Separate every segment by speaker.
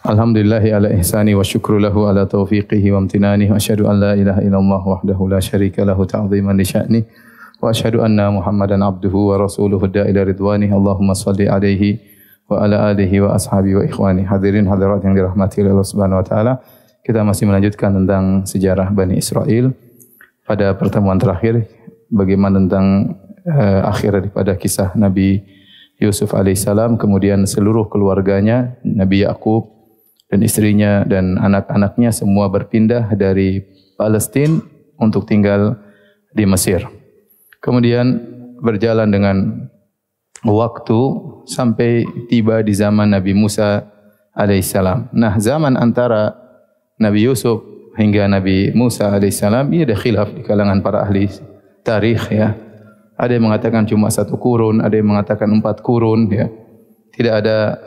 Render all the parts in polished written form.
Speaker 1: Alhamdulillahi ala ihsani wa syukru lahu ala taufiqihi wa amtinani wa asyhadu an la ilaha illallah wahdahu la syarika lahu ta'ziman li sya'ni wa asyhadu anna Muhammadan abduhu wa rasuluhu da'ila ridwani. Allahumma salli alaihi wa ala alihi wa ashabihi wa ikhwani. Hadirin hadirat yang dirahmati oleh Allah Subhanahu wa taala. Kita masih melanjutkan tentang sejarah Bani Israel. Pada pertemuan terakhir bagaimana tentang akhir daripada kisah Nabi Yusuf alaihissalam, kemudian seluruh keluarganya, Nabi Yakub dan istrinya dan anak-anaknya semua berpindah dari Palestina untuk tinggal di Mesir. Kemudian berjalan dengan waktu sampai tiba di zaman Nabi Musa alaihissalam. Nah, zaman antara Nabi Yusuf hingga Nabi Musa alaihissalam ini ada khilaf di kalangan para ahli tarikh ya. Ada yang mengatakan cuma 1 kurun, ada yang mengatakan 4 kurun ya. Tidak ada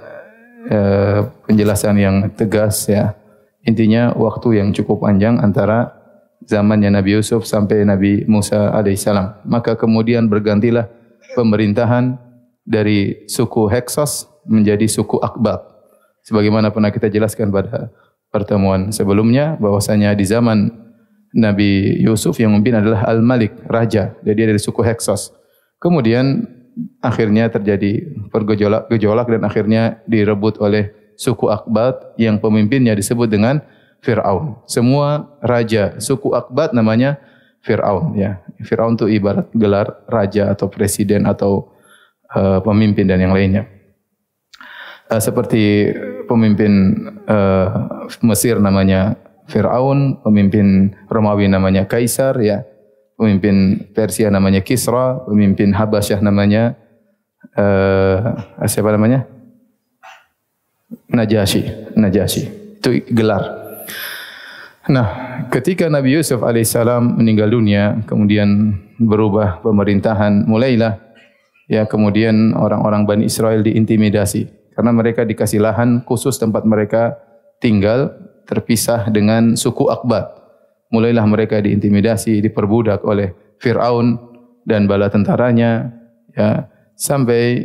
Speaker 1: penjelasan yang tegas ya. Intinya waktu yang cukup panjang antara zamannya Nabi Yusuf sampai Nabi Musa alaihissalam. Maka kemudian bergantilah pemerintahan dari suku Heksos menjadi suku Akbat. Sebagaimana pernah kita jelaskan pada pertemuan sebelumnya bahwasanya di zaman Nabi Yusuf yang memimpin adalah Al-Malik, raja. Jadi dia dari suku Heksos. Kemudian akhirnya terjadi gejolak dan akhirnya direbut oleh suku Akbat yang pemimpinnya disebut dengan Fir'aun. Semua raja suku Akbat namanya Fir'aun ya. Fir'aun itu ibarat gelar raja atau presiden atau pemimpin dan yang lainnya. Seperti pemimpin Mesir namanya Fir'aun, pemimpin Romawi namanya Kaisar ya. Pemimpin Persia namanya Kisra, pemimpin Habasyah namanya siapa namanya? Najasyi. Itu gelar. Nah, ketika Nabi Yusuf alaihissalam meninggal dunia, kemudian berubah pemerintahan, mulailah ya kemudian orang-orang Bani Israel diintimidasi karena mereka dikasih lahan khusus tempat mereka tinggal terpisah dengan suku Akbat. Mulailah mereka diintimidasi, diperbudak oleh Fir'aun dan bala tentaranya ya, sampai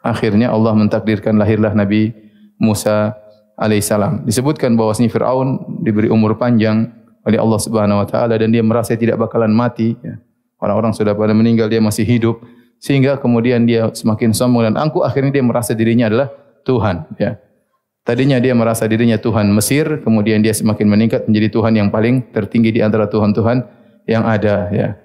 Speaker 1: akhirnya Allah mentakdirkan lahirlah Nabi Musa alaihissalam. Disebutkan bahwasanya Fir'aun diberi umur panjang oleh Allah Subhanahu wa taala dan dia merasa tidak bakalan mati ya. Orang-orang sudah pada meninggal, dia masih hidup, sehingga kemudian dia semakin sombong dan angkuh. Akhirnya dia merasa dirinya adalah Tuhan ya. Tadinya dia merasa dirinya Tuhan Mesir, kemudian dia semakin meningkat menjadi Tuhan yang paling tertinggi di antara Tuhan-Tuhan yang ada ya.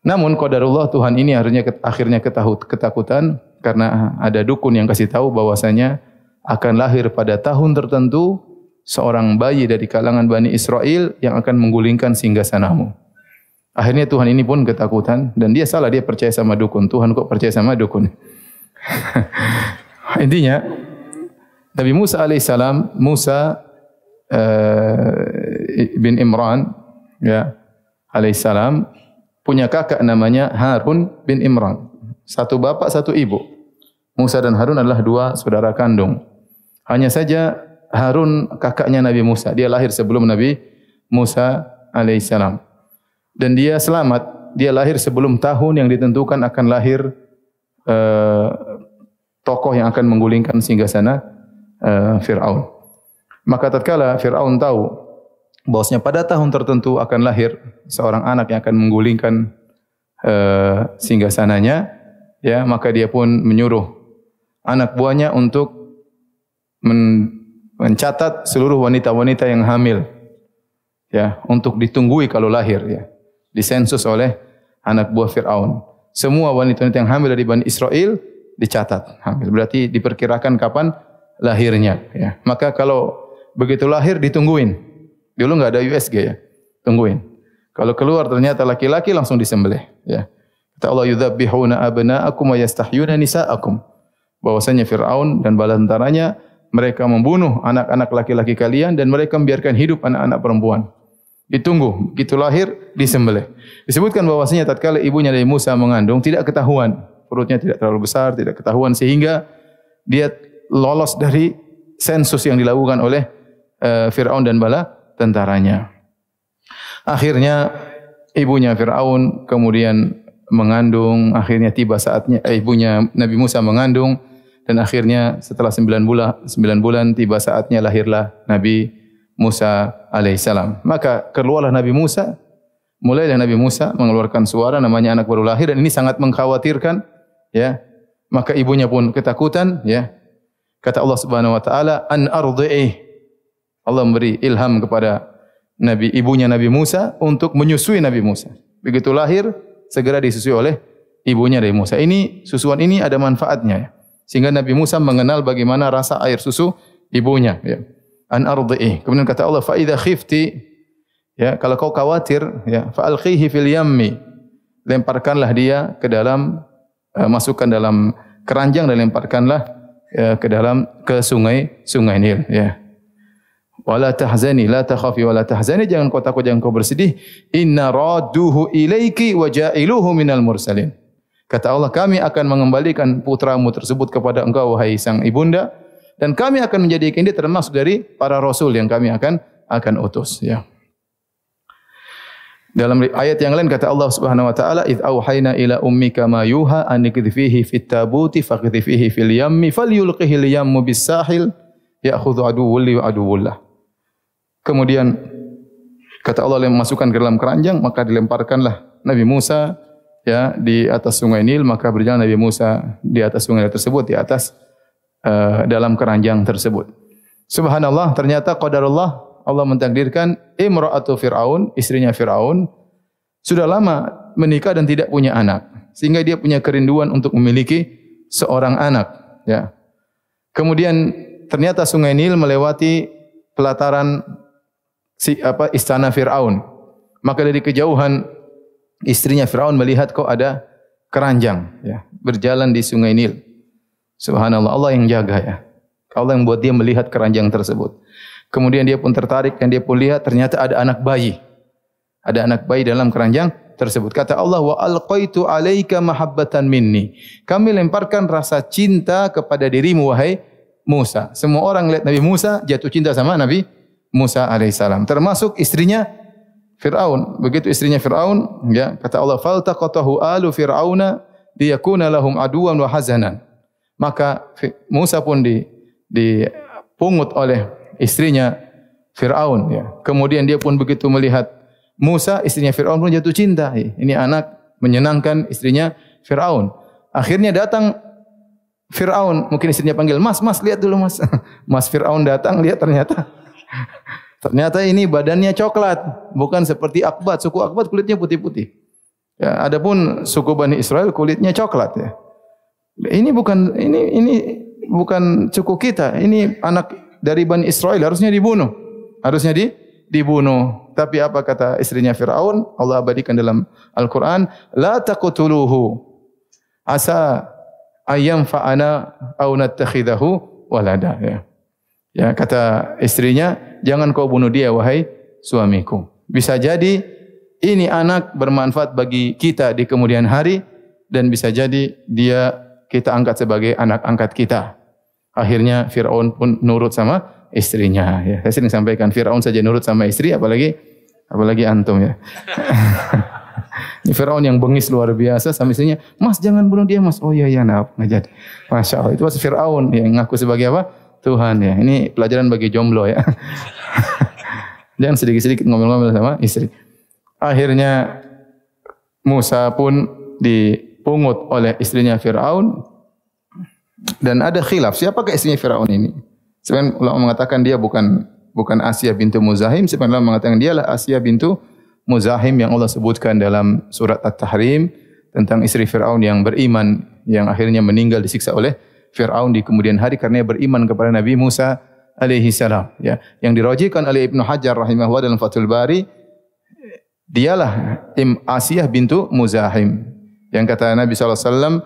Speaker 1: Namun qadarullah, Tuhan ini akhirnya ketakutan karena ada dukun yang kasih tahu bahwasanya akan lahir pada tahun tertentu seorang bayi dari kalangan Bani Israel yang akan menggulingkan singgasanamu. Akhirnya Tuhan ini pun ketakutan dan dia salah, dia percaya sama dukun. Tuhan kok percaya sama dukun? Intinya Nabi Musa alaihissalam, Musa bin Imran ya alaihissalam punya kakak namanya Harun bin Imran. Satu bapak, satu ibu. Musa dan Harun adalah 2 saudara kandung. Hanya saja Harun kakaknya Nabi Musa. Dia lahir sebelum Nabi Musa alaihissalam. Dan dia selamat. Dia lahir sebelum tahun yang ditentukan akan lahir tokoh yang akan menggulingkan singgasana Fir'aun. Maka tatkala Fir'aun tahu bahwasanya pada tahun tertentu akan lahir seorang anak yang akan menggulingkan singgasananya, ya, maka dia pun menyuruh anak buahnya untuk mencatat seluruh wanita-wanita yang hamil, ya, untuk ditunggui kalau lahir, ya, disensus oleh anak buah Fir'aun. Semua wanita-wanita yang hamil dari Bani Israel dicatat hamil. Berarti diperkirakan kapan lahirnya, ya. Maka kalau begitu lahir ditungguin. Dulu enggak ada USG ya. Tungguin. Kalau keluar ternyata laki-laki langsung disembelih, ya. Kata Allah, yudzabbihuna abna'akum wa yastahyuna nisa'akum. Bahwasanya Firaun dan bala tentaranya mereka membunuh anak-anak laki-laki kalian dan mereka membiarkan hidup anak-anak perempuan. Ditunggu, begitu lahir disembelih. Disebutkan bahwasanya tatkala ibunya dari Musa mengandung tidak ketahuan, perutnya tidak terlalu besar, tidak ketahuan sehingga dia lolos dari sensus yang dilakukan oleh Firaun dan bala tentaranya. Akhirnya ibunya Firaun kemudian mengandung, akhirnya tiba saatnya ibunya Nabi Musa mengandung dan akhirnya setelah 9 bulan tiba saatnya lahirlah Nabi Musa alaihissalam. Maka keluarlah Nabi Musa, mulailah Nabi Musa mengeluarkan suara, namanya anak baru lahir, dan ini sangat mengkhawatirkan, ya. Maka ibunya pun ketakutan, ya. Kata Allah Subhanahu wa taala, an ardhi'ih. Allah memberi ilham kepada ibunya Nabi Musa untuk menyusui Nabi Musa. Begitu lahir, segera disusui oleh ibunya Nabi Musa. Ini susuan ini ada manfaatnya, ya. Sehingga Nabi Musa mengenal bagaimana rasa air susu ibunya, ya. An ardhi'ih. Kemudian kata Allah, fa idza khifti, ya, kalau kau khawatir, ya, fa alqihi fil yammi. Lemparkanlah dia ke dalam, masukkan dalam keranjang dan lemparkanlah, ya, ke sungai Nil, ya. Wala tahzani, la takhafi wala tahzani, jangan kau takut, jangan kau bersedih. Inna radduhu ilaiki wa ja'iluhu minal mursalin. Kata Allah, kami akan mengembalikan putramu tersebut kepada engkau, wahai sang ibunda, dan kami akan menjadikan dia termasuk dari para rasul yang kami akan utus, ya. Dalam ayat yang lain kata Allah Subhanahu wa taala, "Idz auhayna ila ummika ma yuha an ikdhifihi fit tabuti faqdhifihi fil yammi falyulqihi al yammu bis sahil ya'khudhu aduwwun li wa aduwwullah." Kemudian kata Allah, masukkan ke dalam keranjang, maka dilemparkanlah Nabi Musa, ya, di atas sungai Nil, maka berjalan Nabi Musa di atas sungai Nil tersebut, di atas dalam keranjang tersebut. Subhanallah, ternyata qadarullah, Allah mentakdirkan imra'atu Fir'aun, istrinya Fir'aun, sudah lama menikah dan tidak punya anak, sehingga dia punya kerinduan untuk memiliki seorang anak, ya. Kemudian ternyata sungai Nil melewati pelataran istana Fir'aun. Maka dari kejauhan istrinya Fir'aun melihat kok ada keranjang, ya, berjalan di sungai Nil. Subhanallah, Allah yang jaga, ya. Allah yang buat dia melihat keranjang tersebut. Kemudian dia pun tertarik dan dia pun lihat ternyata ada anak bayi. Ada anak bayi dalam keranjang tersebut. Kata Allah, wa alqaitu alaika mahabbatan minni. Kami lemparkan rasa cinta kepada dirimu, wahai Musa. Semua orang lihat Nabi Musa jatuh cinta sama Nabi Musa alaihissalam. Termasuk istrinya Fir'aun. Begitu istrinya Fir'aun, ya, kata Allah, faltaqatahu alu fir'auna liyakuna lahum aduwan wa hazanan. Maka Musa pun dipungut oleh istrinya Fir'aun, ya. Kemudian dia pun begitu melihat Musa, istrinya Fir'aun pun jatuh cinta. Ini anak menyenangkan istrinya Fir'aun. Akhirnya datang Fir'aun, mungkin istrinya panggil, "Mas, lihat dulu, Mas." Mas Fir'aun datang, lihat ternyata ini badannya coklat, bukan seperti Akbat. Suku Akbat kulitnya putih-putih. Ya, adapun suku Bani Israel kulitnya coklat, ya. Ini bukan suku kita. Ini anak dari Bani Israel, harusnya dibunuh. Dibunuh. Tapi apa kata istrinya Fir'aun? Allah abadikan dalam Al-Quran, la taqtuluhu asa ayyam fa'ana aw nattakhidahu walada, ya. Ya, kata istrinya, jangan kau bunuh dia, wahai suamiku. Bisa jadi ini anak bermanfaat bagi kita di kemudian hari, dan bisa jadi kita angkat sebagai anak angkat kita. Akhirnya Fir'aun pun nurut sama istrinya, ya. Saya sering sampaikan, Fir'aun saja nurut sama istri, apalagi antum, ya. Ini Fir'aun yang bengis luar biasa sama istrinya, "Mas, jangan bunuh dia, Mas." "Oh iya, nggak jadi." Masya Allah, itu Fir'aun yang ngaku sebagai apa? Tuhan, ya. Ini pelajaran bagi jomblo, ya. Jangan sedikit-sedikit ngomel-ngomel sama istri. Akhirnya Musa pun dipungut oleh istrinya Fir'aun, dan ada khilaf siapakah istrinya Fir'aun ini. Sebenarnya ulama mengatakan dia bukan Asia bintu Muzahim. Sebenarnya ulama mengatakan dialah Asia bintu Muzahim yang Allah sebutkan dalam surat At-Tahrim tentang istri Fir'aun yang beriman, yang akhirnya meninggal disiksa oleh Fir'aun di kemudian hari karena beriman kepada Nabi Musa alaihi salam, ya. Yang dirajihkan oleh Ibnu Hajar rahimahullah dalam Fathul Bari, dialah Asiyah bintu Muzahim. Yang kata Nabi SAW,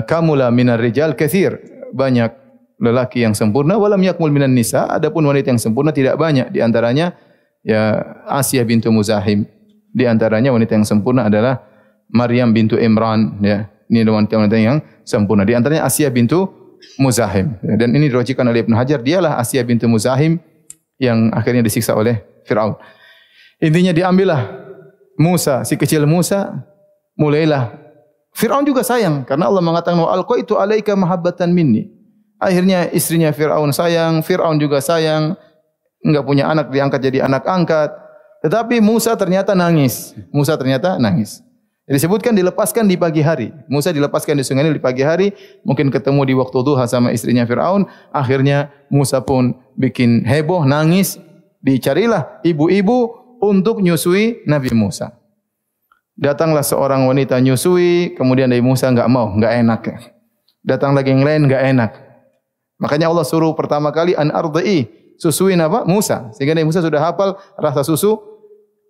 Speaker 1: "Kamula minar rijal katsir." Banyak lelaki yang sempurna, walam yakmul minan nisa. Adapun wanita yang sempurna tidak banyak. Di antaranya, ya, Asiyah bintu Muzahim. Di antaranya wanita yang sempurna adalah Maryam bintu Imran, ya. Ini wanita-wanita yang sempurna. Di antaranya Asiyah bintu Muzahim. Dan ini diriwayatkan oleh Ibnu Hajar, dialah Asiyah bintu Muzahim yang akhirnya disiksa oleh Fir'aun. Intinya diambillah Musa, si kecil Musa, mulailah Fir'aun juga sayang karena Allah mengatakan wa alqaitu alaika mahabbatan minni. Akhirnya istrinya Fir'aun sayang, Fir'aun juga sayang, enggak punya anak diangkat jadi anak angkat. Tetapi Musa ternyata nangis. Musa ternyata nangis. Disebutkan dilepaskan di pagi hari. Musa dilepaskan di sungai Nil di pagi hari, mungkin ketemu di waktu duha sama istrinya Fir'aun. Akhirnya Musa pun bikin heboh, nangis. Dicarilah ibu-ibu untuk nyusui Nabi Musa. Datanglah seorang wanita nyusui, kemudian Nabi Musa enggak mau, enggak enak. Datang lagi yang lain enggak enak. Makanya Allah suruh pertama kali an ardhi, susuin apa? Musa. Sehingga Nabi Musa sudah hafal rasa susu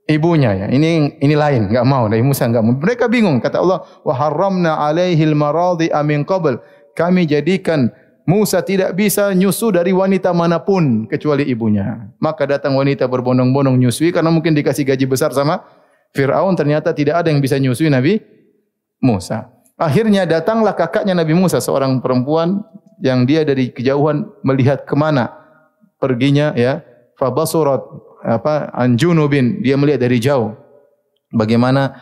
Speaker 1: ibunya ya. Ini lain, enggak mau. Nabi Musa enggak mau. Mereka bingung, kata Allah, wa harramna alaihil maradhi'a min qabl. Kami jadikan Musa tidak bisa nyusu dari wanita manapun kecuali ibunya. Maka datang wanita berbondong-bondong nyusui karena mungkin dikasih gaji besar sama Fir'aun, ternyata tidak ada yang bisa nyusui Nabi Musa. Akhirnya datanglah kakaknya Nabi Musa, seorang perempuan yang dia dari kejauhan melihat kemana perginya ya. Fabasurat an junubin, dia melihat dari jauh bagaimana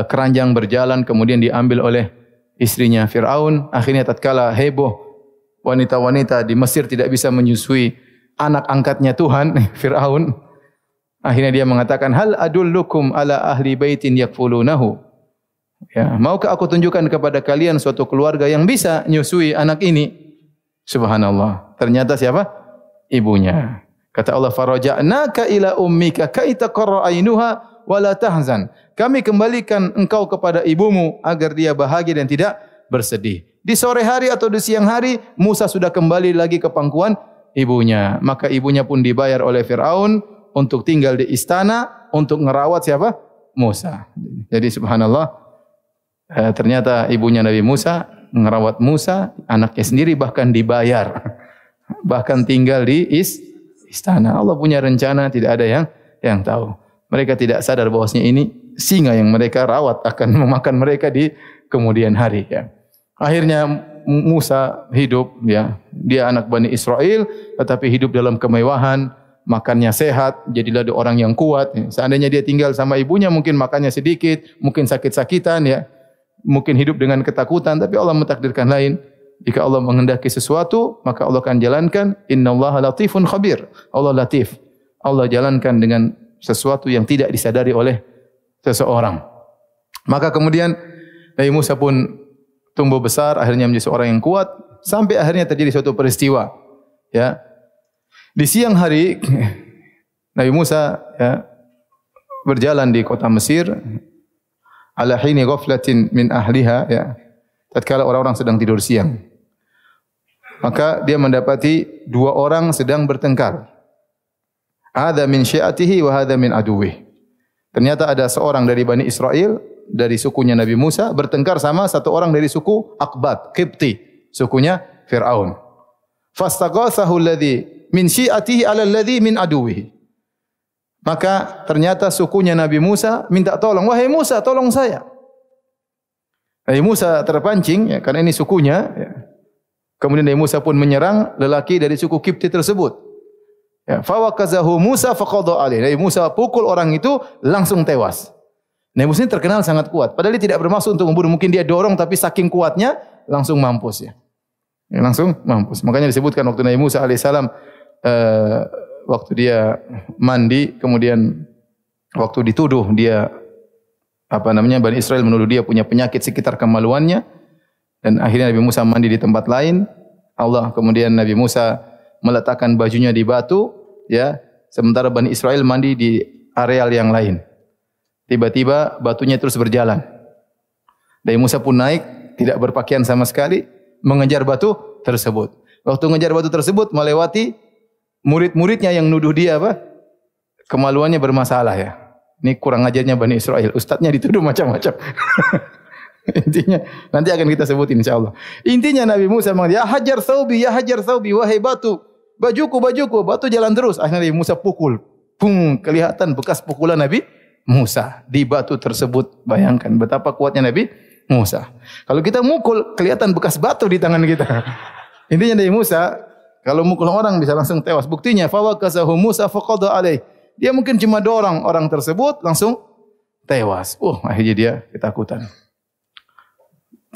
Speaker 1: keranjang berjalan kemudian diambil oleh istrinya Fir'aun. Akhirnya tatkala heboh wanita-wanita di Mesir tidak bisa menyusui anak angkatnya Tuhan Fir'aun. Akhirnya dia mengatakan, hal adullukum ala ahli baitin yakfulunahu. Ya, maukah aku tunjukkan kepada kalian suatu keluarga yang bisa nyusui anak ini? Subhanallah. Ternyata siapa? Ibunya. Kata Allah, faraja'naka ila ummika kai taqarra ainuha wa la tahzan. Kami kembalikan engkau kepada ibumu agar dia bahagia dan tidak bersedih. Di sore hari atau di siang hari Musa sudah kembali lagi ke pangkuan ibunya. Maka ibunya pun dibayar oleh Fir'aun untuk tinggal di istana, untuk ngerawat siapa? Musa. Jadi subhanallah, ternyata ibunya Nabi Musa ngerawat Musa, anaknya sendiri bahkan dibayar. Bahkan tinggal di istana. Allah punya rencana, tidak ada yang tahu. Mereka tidak sadar bahwasanya ini singa yang mereka rawat akan memakan mereka di kemudian hari ya. Akhirnya Musa hidup ya, dia anak Bani Israel tetapi hidup dalam kemewahan, makannya sehat, jadilah dia orang yang kuat. Seandainya dia tinggal sama ibunya mungkin makannya sedikit, mungkin sakit-sakitan ya. Mungkin hidup dengan ketakutan, tapi Allah mentakdirkan lain. Jika Allah menghendaki sesuatu, maka Allah akan jalankan. Innallaha latifun khabir. Allah latif. Allah jalankan dengan sesuatu yang tidak disadari oleh seseorang. Maka kemudian Nabi Musa pun tumbuh besar, akhirnya menjadi seorang yang kuat, sampai akhirnya terjadi suatu peristiwa. Ya, di siang hari Nabi Musa ya, berjalan di kota Mesir, ala hini ghaflatin min ahliha ya, tatkala orang-orang sedang tidur siang. Maka dia mendapati dua orang sedang bertengkar. Hadza min syi'atihi wa hadza min aduwwihi. Ternyata ada seorang dari Bani Israel, dari sukunya Nabi Musa, bertengkar sama satu orang dari suku Aqbat, Qibti, sukunya Fir'aun. Fastaghathahu alladhi min syi'atihi 'ala alladhi min aduwwihi. Maka ternyata sukunya Nabi Musa minta tolong, wahai Musa, tolong saya. Nabi Musa terpancing ya, karena ini sukunya ya. Kemudian Nabi Musa pun menyerang lelaki dari suku Qibti tersebut. Ya, fawakazahu Musa faqada alaihi. Nabi Musa pukul orang itu langsung tewas. Nabi Musa ini terkenal sangat kuat. Padahal dia tidak bermaksud untuk membunuh. Mungkin dia dorong tapi saking kuatnya langsung mampus ya. Langsung mampus. Makanya disebutkan waktu Nabi Musa alaihissalam waktu dia mandi, kemudian waktu dituduh dia Bani Israel menuduh dia punya penyakit sekitar kemaluannya, dan akhirnya Nabi Musa mandi di tempat lain. Allah kemudian Nabi Musa meletakkan bajunya di batu ya, sementara Bani Israel mandi di areal yang lain. Tiba-tiba batunya terus berjalan. Nabi Musa pun naik, tidak berpakaian sama sekali, mengejar batu tersebut. Waktu mengejar batu tersebut melewati murid-muridnya yang nuduh dia kemaluannya bermasalah ya. Ini kurang ajarnya Bani Israel. Ustadznya dituduh macam-macam. Intinya nanti akan kita sebutin insyaallah. Intinya Nabi Musa mengatakan, ya hajar thawbi, wahai batu, bajuku, batu jalan terus. Akhirnya Nabi Musa pukul. Pung, kelihatan bekas pukulan Nabi Musa di batu tersebut. Bayangkan betapa kuatnya Nabi Musa. Kalau kita mukul, kelihatan bekas batu di tangan kita. Intinya Nabi Musa kalau mukul orang bisa langsung tewas. Buktinya fawakazahu Musa faqada alaih. Dia mungkin cuma dorong orang tersebut langsung tewas. Akhirnya dia ketakutan.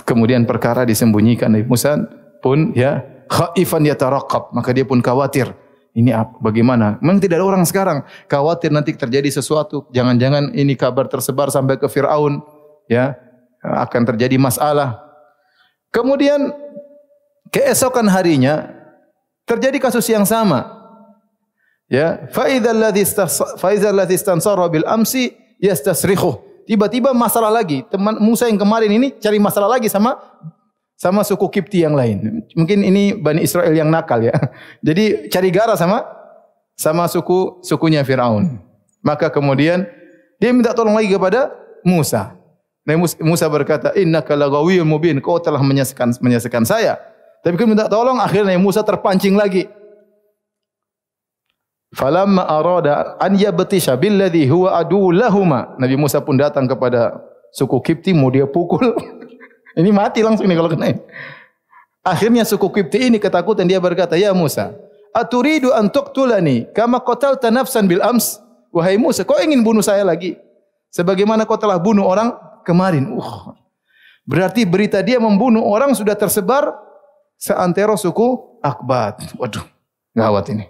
Speaker 1: Kemudian perkara disembunyikan. Nabi Musa pun ya khaifan yataraqab, maka dia pun khawatir. Ini bagaimana? Memang tidak ada orang sekarang khawatir nanti terjadi sesuatu. Jangan-jangan ini kabar tersebar sampai ke Firaun, ya akan terjadi masalah. Kemudian keesokan harinya terjadi kasus yang sama. Ya, fa idzal ladzi istansara bil amsi yastasrikhu. Tiba-tiba masalah lagi. Teman Musa yang kemarin ini cari masalah lagi sama suku Kipti yang lain. Mungkin ini Bani Israel yang nakal ya. Jadi cari gara sama sukunya Firaun. Maka kemudian dia minta tolong lagi kepada Musa. Nabi Musa berkata, "Innaka laghawiyyun mubin." Kau telah menyesakan saya. Tapi kan minta tolong, akhirnya Musa terpancing lagi. Falamma arada an yabtisha billadhi huwa adu lahuma. Nabi Musa pun datang kepada suku Kipti, mau dia pukul. Ini mati langsung nih kalau kena. Akhirnya suku Kipti ini ketakutan, dia berkata, "Ya Musa, aturidu an tuqtulani kama qatalta nafsan bil ams?" Wahai Musa, kau ingin bunuh saya lagi sebagaimana kau telah bunuh orang kemarin. Berarti berita dia membunuh orang sudah tersebar seantero suku Akbat. Waduh, gawat ini.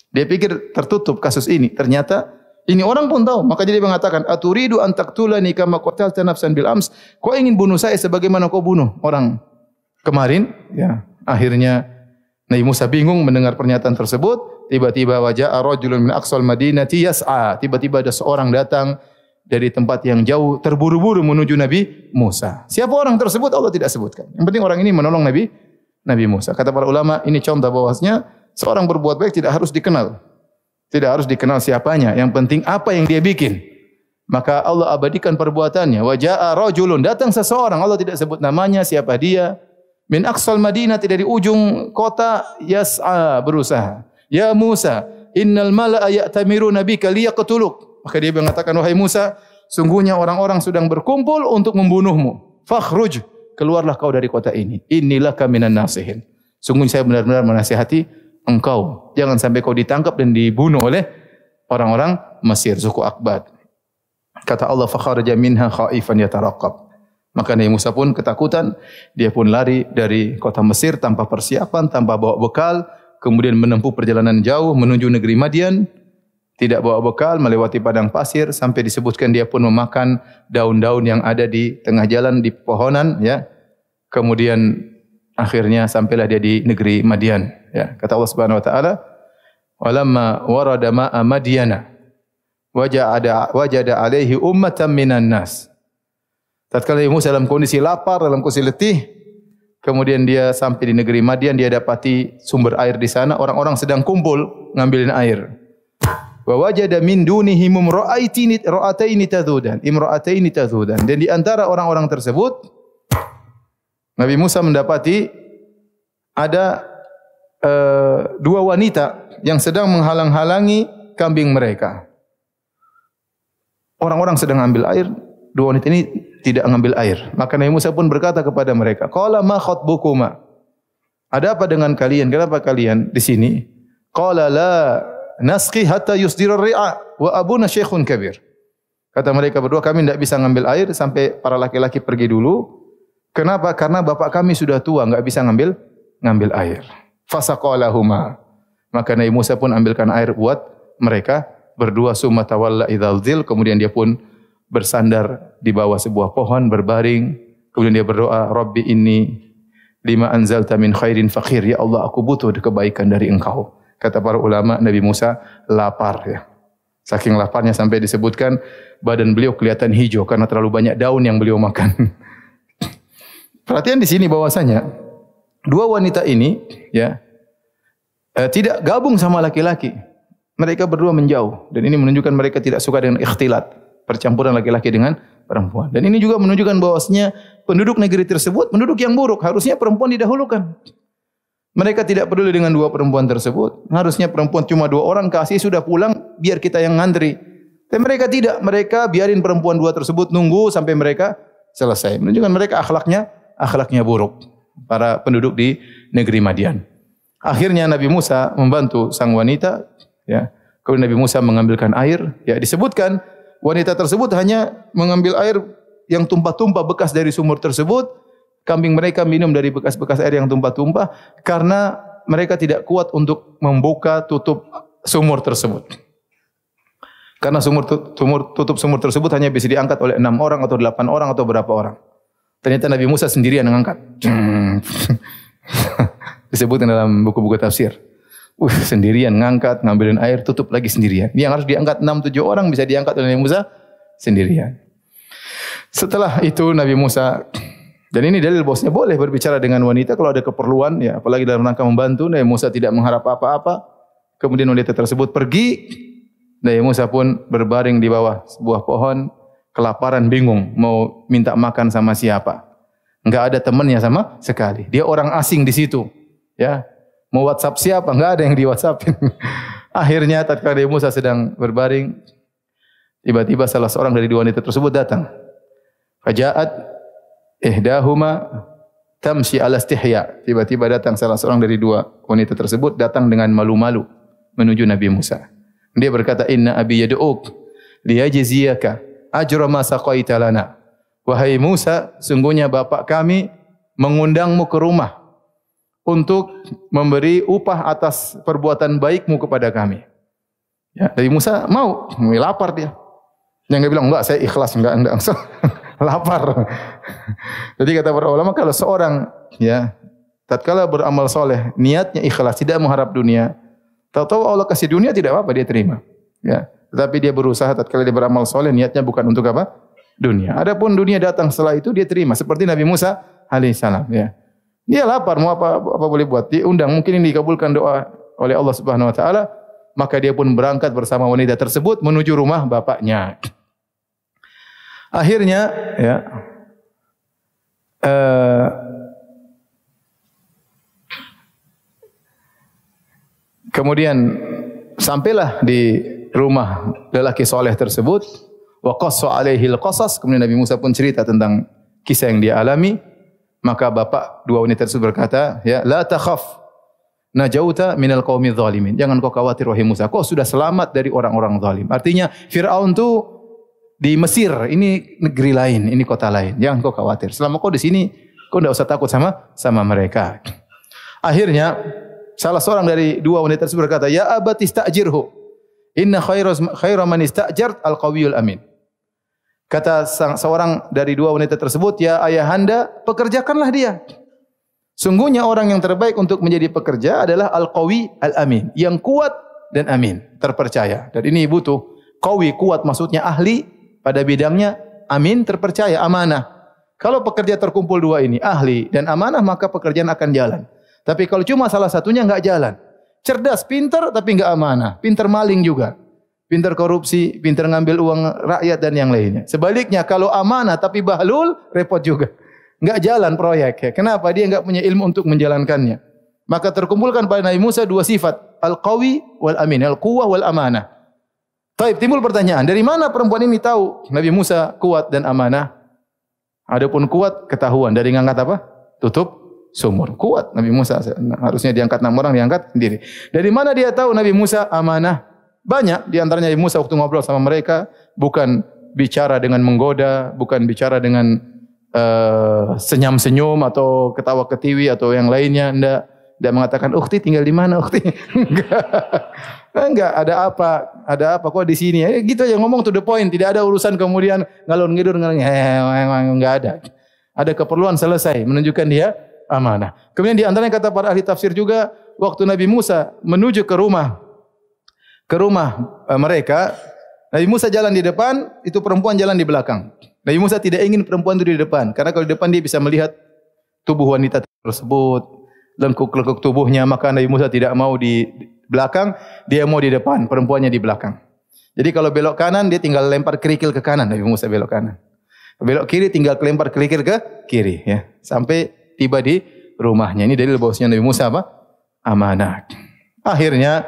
Speaker 1: Dia pikir tertutup kasus ini. Ternyata ini orang pun tahu. Maka dia mengatakan, "Aturidu an taqtulani kama qatalta nafsan bil ams?" Kau ingin bunuh saya sebagaimana kau bunuh orang kemarin? Ya. Akhirnya Nabi Musa bingung mendengar pernyataan tersebut. Tiba-tiba waja'a rajulun min aqsal madinati yas'a. Tiba-tiba ada seorang datang dari tempat yang jauh terburu-buru menuju Nabi Musa. Siapa orang tersebut Allah tidak sebutkan. Yang penting orang ini menolong Nabi Musa. Kata para ulama, ini contoh bahwasanya seorang berbuat baik tidak harus dikenal. Tidak harus dikenal siapanya. Yang penting apa yang dia bikin. Maka Allah abadikan perbuatannya. Waja'a rajulun, datang seseorang, Allah tidak sebut namanya, siapa dia. Min aqsal Madinah, dari ujung kota, yas'a, berusaha. Ya Musa, innal mala'a ya'tamiruna bika liyaqtuluk. Maka dia mengatakan, wahai Musa, sungguhnya orang-orang sedang berkumpul untuk membunuhmu. Fakhruj, keluarlah kau dari kota ini. Innilaka minan nasihin. Sungguh saya benar-benar menasihati engkau. Jangan sampai kau ditangkap dan dibunuh oleh orang-orang Mesir, suku Akbat. Kata Allah, fakharaja minha khaifan yataraqab. Maka Nabi Musa pun ketakutan, dia pun lari dari kota Mesir tanpa persiapan, tanpa bawa bekal, kemudian menempuh perjalanan jauh menuju negeri Madian, tidak bawa bekal, melewati padang pasir sampai disebutkan dia pun memakan daun-daun yang ada di tengah jalan di pepohonan, ya. Kemudian akhirnya sampailah dia di negeri Madian. Ya, kata Allah Subhanahu wa taala, "Walamma warada ma'a Madyana wajada alaihi ummatan minan nas." Tatkala Musa dalam kondisi lapar, dalam kondisi letih, kemudian dia sampai di negeri Madian, dia dapati sumber air di sana, orang-orang sedang kumpul ngambilin air. Wa wajada min dunihim imra'ataini tadhudan. Dan di antara orang-orang tersebut Nabi Musa mendapati ada dua wanita yang sedang menghalang-halangi kambing mereka. Orang-orang sedang ambil air, dua wanita ini tidak mengambil air. Maka Nabi Musa pun berkata kepada mereka, "Qala ma khatbukuma?" Ada apa dengan kalian? Kenapa kalian di sini? Qala la nasqi hatta yusdira ar-ri'a wa abuna syekhun kabir. Kata mereka berdua, kami tidak bisa mengambil air sampai para laki-laki pergi dulu. Kenapa? Karena bapak kami sudah tua, enggak bisa ngambil air. Fasaqalahuma. Maka Nabi Musa pun ambilkan air buat mereka berdua. Summa tawalla idzal dzil, kemudian dia pun bersandar di bawah sebuah pohon berbaring. Kemudian dia berdoa, Rabbi inni lima anzalta min khairin faqir. Ya Allah, aku butuh kebaikan dari Engkau. Kata para ulama, Nabi Musa lapar ya. Saking laparnya sampai disebutkan badan beliau kelihatan hijau karena terlalu banyak daun yang beliau makan. Perhatian di sini bahwasanya dua wanita ini ya tidak gabung sama laki-laki. Mereka berdua menjauh dan ini menunjukkan mereka tidak suka dengan ikhtilat, percampuran laki-laki dengan perempuan. Dan ini juga menunjukkan bahwasanya penduduk negeri tersebut penduduk yang buruk, harusnya perempuan didahulukan. Mereka tidak peduli dengan dua perempuan tersebut. Harusnya perempuan cuma dua orang kasih sudah pulang biar kita yang ngantri. Tapi mereka tidak, mereka biarin perempuan dua tersebut nunggu sampai mereka selesai. Menunjukkan mereka akhlaknya buruk, para penduduk di negeri Madian. Akhirnya Nabi Musa membantu sang wanita, ya. Kemudian Nabi Musa mengambilkan air, ya disebutkan wanita tersebut hanya mengambil air yang tumpah-tumpah bekas dari sumur tersebut kambing mereka minum dari bekas-bekas air yang tumpah-tumpah karena mereka tidak kuat untuk membuka tutup sumur tersebut. Karena tutup sumur tersebut hanya bisa diangkat oleh 6 orang atau 8 orang atau berapa orang. Ternyata Nabi Musa sendirian mengangkat. Disebutkan dalam buku-buku tafsir. Sendirian ngangkat, ngambilin air, tutup lagi sendirian. Yang harus diangkat 6-7 orang bisa diangkat oleh Nabi Musa sendirian. Setelah itu Nabi Musa, dan ini dalil bosnya boleh berbicara dengan wanita kalau ada keperluan, ya, apalagi dalam rangka membantu. Nabi Musa tidak mengharap apa-apa. Kemudian wanita tersebut pergi. Nabi Musa pun berbaring di bawah sebuah pohon, kelaparan, bingung mau minta makan sama siapa. Enggak ada temannya sama sekali. Dia orang asing di situ. Ya, mau WhatsApp siapa? Enggak ada yang di WhatsAppin. Akhirnya tatkala Nabi Musa sedang berbaring, tiba-tiba salah seorang dari dua wanita tersebut datang. Faja'at ihdahuma tamshi ala istihya. Tiba-tiba datang salah seorang dari dua wanita tersebut datang dengan malu-malu menuju Nabi Musa. Dia berkata, "Inna abi yad'uk liyajziyaka ajra ma saqaita lana." Wahai Musa, sungguhnya bapak kami mengundangmu ke rumah untuk memberi upah atas perbuatan baikmu kepada kami. Ya, Nabi Musa mau, lapar dia. Yang dia bilang, enggak, saya ikhlas, enggak. Lapar. Jadi kata para ulama, kalau seorang ya tatkala beramal soleh, niatnya ikhlas, tidak mengharap dunia, tahu-tahu Allah kasih dunia tidak apa-apa, dia terima. Ya, tetapi dia berusaha tatkala dia beramal soleh, niatnya bukan untuk apa? Dunia. Adapun dunia datang setelah itu dia terima, seperti Nabi Musa alaihissalam. Ya, dia lapar, mau apa boleh buat? Diundang, mungkin ini dikabulkan doa oleh Allah Subhanahu Wa Taala, maka dia pun berangkat bersama wanita tersebut menuju rumah bapaknya. Akhirnya, ya, kemudian sampailah di rumah lelaki soleh tersebut. Wa qassa alaihil qasas. Kemudian Nabi Musa pun cerita tentang kisah yang dia alami. Maka bapak dua wanita tersebut berkata, ya, la takhaf, najauta minal qaumidz zalimin. Jangan kau khawatir wahai Musa, kau sudah selamat dari orang-orang zalim. Artinya Firaun tu di Mesir, ini negeri lain, ini kota lain. Jangan kau khawatir. Selama kau di sini, kau tidak usah takut sama mereka. Akhirnya salah seorang dari dua wanita tersebut berkata, "Ya abati ista'jirhu. Inna khaira man ista'jart al-qawiyul amin." Kata seorang dari dua wanita tersebut, "Ya ayahanda, pekerjakanlah dia. Sungguhnya orang yang terbaik untuk menjadi pekerja adalah al-qawi al-amin, yang kuat dan amin, terpercaya." Dan ini butuh qawi, kuat maksudnya ahli pada bidangnya, amin, terpercaya, amanah. Kalau pekerja terkumpul dua ini, ahli dan amanah, maka pekerjaan akan jalan. Tapi kalau cuma salah satunya enggak jalan. Cerdas, pintar tapi enggak amanah, pintar maling juga, pintar korupsi, pintar ngambil uang rakyat dan yang lainnya. Sebaliknya kalau amanah tapi bahlul, repot juga. Enggak jalan proyek. Ya. Kenapa? Dia enggak punya ilmu untuk menjalankannya. Maka terkumpulkan pada Nabi Musa dua sifat, al-qawi wal amin, al-quwwah wal amanah. Taib, timbul pertanyaan, dari mana perempuan ini tahu Nabi Musa kuat dan amanah? Adapun kuat ketahuan dari ngangkat apa? Tutup sumur. Kuat Nabi Musa, harusnya diangkat 6 orang, diangkat sendiri. Dari mana dia tahu Nabi Musa amanah? Banyak di antaranya Nabi Musa waktu ngobrol sama mereka bukan bicara dengan menggoda, bukan bicara dengan senyum-senyum atau ketawa-ketiwi atau yang lainnya. Tidak mengatakan, "Ukhti tinggal di mana, ukhti?" Enggak, ada apa kok di sini? Gitu aja, ngomong to the point, tidak ada urusan kemudian ngalor-ngidur, enggak ada. Ada keperluan, selesai, menunjukkan dia amanah. Kemudian di antaranya kata para ahli tafsir juga, waktu Nabi Musa menuju ke rumah mereka, Nabi Musa jalan di depan, itu perempuan jalan di belakang. Nabi Musa tidak ingin perempuan itu di depan, karena kalau di depan dia bisa melihat tubuh wanita tersebut, lengkuk-lengkuk tubuhnya, maka Nabi Musa tidak mau di belakang, dia mau di depan, perempuannya di belakang. Jadi kalau belok kanan, dia tinggal lempar kerikil ke kanan, Nabi Musa belok kanan. Belok kiri, tinggal lempar kerikil ke kiri, ya, sampai tiba di rumahnya. Ini dalil bahwasanya Nabi Musa apa? Amanah. Akhirnya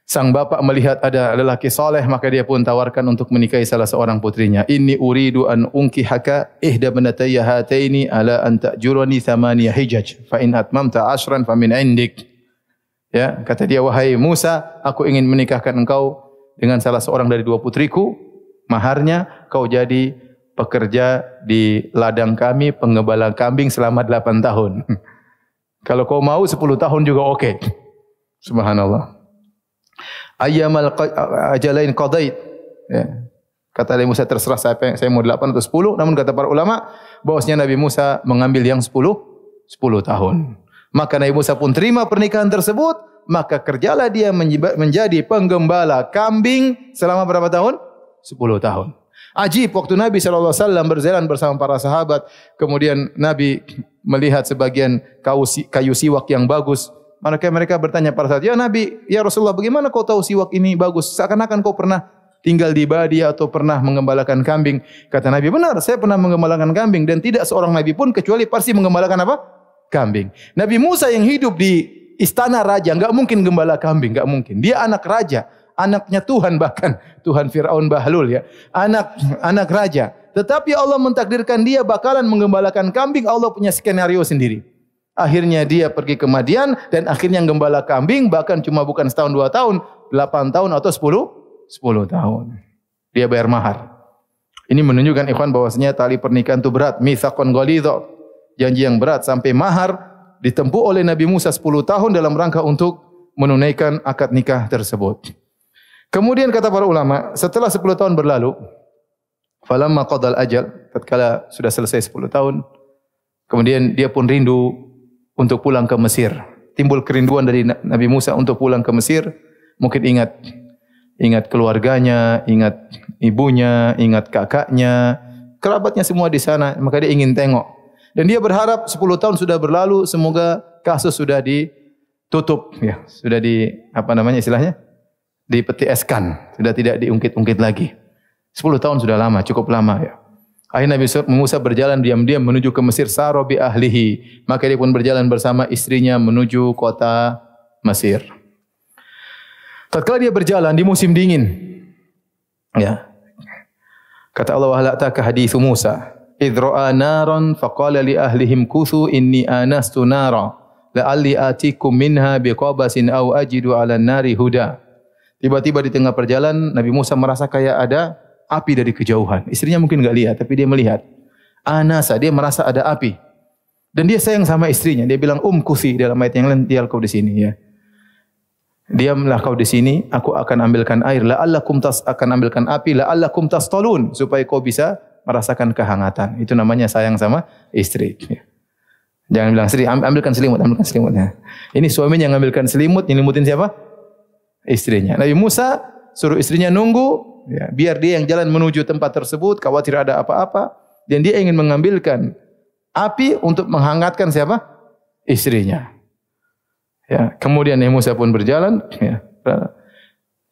Speaker 1: sang bapak melihat ada lelaki soleh, maka dia pun tawarkan untuk menikahi salah seorang putrinya. Inni uridu an unkihaka ihda banatayya hataini ala an ta'jurani thamaniya hijaj fa in atmamta 'ashran fa min 'indik. Ya, kata dia, "Wahai Musa, aku ingin menikahkan engkau dengan salah seorang dari dua putriku. Maharnya kau jadi pekerja di ladang kami, penggembala kambing selama 8 tahun. Kalau kau mau 10 tahun juga oke. Subhanallah. Ayyamal ajalain qadait. Ya. Kata Nabi Musa, terserah saya mau 8 atau 10. Namun kata para ulama, bahwasanya Nabi Musa mengambil yang 10 tahun. Maka Nabi Musa pun terima pernikahan tersebut. Maka kerjalah dia menjadi penggembala kambing selama berapa tahun? 10 tahun. Ajib, waktu Nabi SAW berjalan bersama para sahabat, kemudian Nabi melihat sebagian kayu siwak yang bagus. Maka mereka bertanya para sahabat, ya Nabi, ya Rasulullah, bagaimana kau tahu siwak ini bagus? Seakan-akan kau pernah tinggal di Badia atau pernah menggembalakan kambing. Kata Nabi, benar, saya pernah menggembalakan kambing. Dan tidak seorang Nabi pun kecuali pasti menggembalakan apa? Kambing. Nabi Musa yang hidup di istana raja, enggak mungkin gembala kambing, enggak mungkin. Dia anak raja. Anaknya Tuhan, bahkan Tuhan Fir'aun Bahlul, ya. Anak raja. Tetapi Allah mentakdirkan dia bakalan menggembalakan kambing. Allah punya skenario sendiri. Akhirnya dia pergi ke Madian dan akhirnya gembala kambing, bahkan cuma bukan setahun 2 tahun, 8 tahun atau 10 tahun. Dia bayar mahar. Ini menunjukkan ikhwan bahwasanya tali pernikahan itu berat, mitsaqun ghalidha. Janji yang berat sampai mahar ditempuh oleh Nabi Musa 10 tahun dalam rangka untuk menunaikan akad nikah tersebut. Kemudian kata para ulama, setelah 10 tahun berlalu, falamma qadal ajal, tatkala sudah selesai 10 tahun, kemudian dia pun rindu untuk pulang ke Mesir. Timbul kerinduan dari Nabi Musa untuk pulang ke Mesir. Mungkin ingat keluarganya, ingat ibunya, ingat kakaknya, kerabatnya semua di sana, maka dia ingin tengok. Dan dia berharap 10 tahun sudah berlalu, semoga kasus sudah ditutup, ya, sudah istilahnya? Dipeti eskan, sudah tidak diungkit-ungkit lagi. 10 tahun sudah lama, cukup lama, ya. Akhirnya Nabi Musa berjalan diam-diam menuju ke Mesir, sara bi ahlihi. Maka dia pun berjalan bersama istrinya menuju kota Mesir. Tatkala dia berjalan di musim dingin, ya. Kata Allah, "Hal ataka haditsu Musa, idh ra'a naran faqala li ahlihim kuthu inni anastu nara la'alli atikum minha biqabasin aw ajidu 'alan nari huda." Tiba-tiba di tengah perjalanan Nabi Musa merasa kayak ada api dari kejauhan. Istrinya mungkin enggak lihat, tapi dia melihat. Anasa, dia merasa ada api. Dan dia sayang sama istrinya. Dia bilang, kuthi, dalam ayat yang lain, diam kau di sini, ya. Diamlah kau di sini, aku akan ambilkan air. La'allakum akan ambilkan api, la'allakum tastalun, supaya kau bisa merasakan kehangatan. Itu namanya sayang sama istri. Ya. Jangan bilang, istri, ambilkan selimut. Ya. Ini suaminya yang ambilkan selimut, nyelimutin siapa? Istrinya. Nabi Musa suruh istrinya nunggu, ya, biar dia yang jalan menuju tempat tersebut, khawatir ada apa-apa, dan dia ingin mengambilkan api untuk menghangatkan siapa? Istrinya. Ya, kemudian Nabi Musa pun berjalan, ya.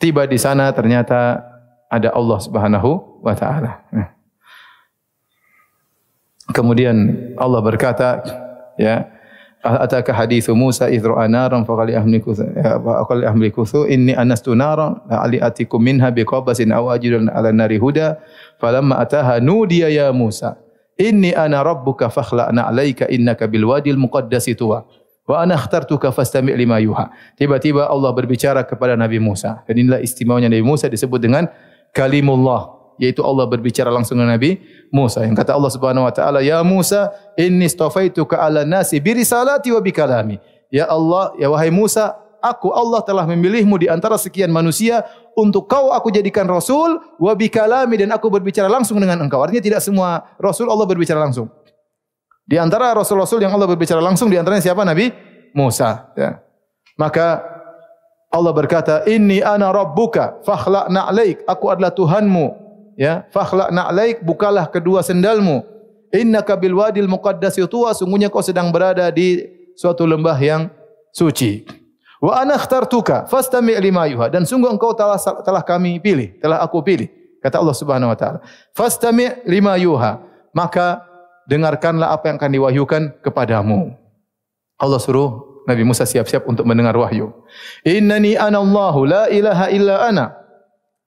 Speaker 1: Tiba di sana ternyata ada Allah Subhanahu wa taala. Ya. Kemudian Allah berkata, ya, ataka haditsu Musa idh ra'a naran faqala ahliku inni anastu naran la'ali atikum minha biqabasin aw ajidan 'ala nari huda falamma ataha nudiya ya Musa inni ana rabbuka fakhla'na 'alaika innaka bil wadil muqaddasi tuwa wa ana ikhtartuka fastami' lima yuha. Tiba-tiba Allah berbicara kepada Nabi Musa, dan inilah istimewanya Nabi Musa disebut dengan kalimullah, yaitu Allah berbicara langsung dengan Nabi Musa. Yang kata Allah Subhanahu wa taala, "Ya Musa, inni istafaituka 'alan nasi bi risalati wa bi kalami." Ya Allah, ya wahai Musa, Allah telah memilihmu di antara sekian manusia untuk aku jadikan rasul wa bi kalami, dan aku berbicara langsung dengan engkau. Artinya tidak semua rasul Allah berbicara langsung. Di antara rasul-rasul yang Allah berbicara langsung, di antaranya siapa? Nabi Musa, ya. Maka Allah berkata, "Inni ana rabbuka fakhla'na 'alaik." Aku adalah Tuhanmu. Ya, fakhla'na 'alaik, bukalah kedua sendalmu. Innaka bil wadil muqaddasi tuwa, sungguhnya kau sedang berada di suatu lembah yang suci. Wa ana ikhtartuka fastami' lima yuha, dan sungguh engkau telah kami pilih, telah aku pilih. Kata Allah Subhanahu wa taala, "Fastami' lima yuha." Maka dengarkanlah apa yang akan diwahyukan kepadamu. Allah suruh Nabi Musa siap-siap untuk mendengar wahyu. Innani ana Allahu la ilaha illa ana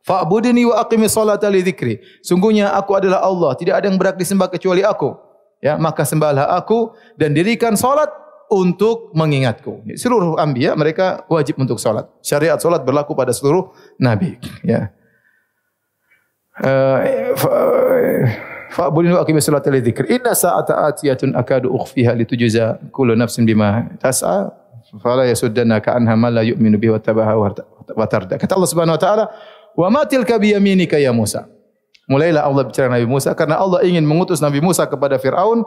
Speaker 1: fa'budni wa aqimis salata li dzikri. Sungguhnya aku adalah Allah, tidak ada yang berhak disembah kecuali aku. Ya, maka sembahlah aku dan dirikan salat untuk mengingatku. Seluruh anbiya mereka wajib untuk salat. Syariat salat berlaku pada seluruh nabi, ya. Fa'budni wa aqimis salata li dzikri. Inna sa'ata atiyatun akadu ukhfiha litujza kullu nafsin bima tas'a. Fala yasuddannaka anha man la yu'minu bihi wattaba'a wa tarda. Kata Allah Subhanahu wa taala, "Wa ma tilka bi yaminika ya Musa." Mulailah Allah bicara Nabi Musa karena Allah ingin mengutus Nabi Musa kepada Firaun,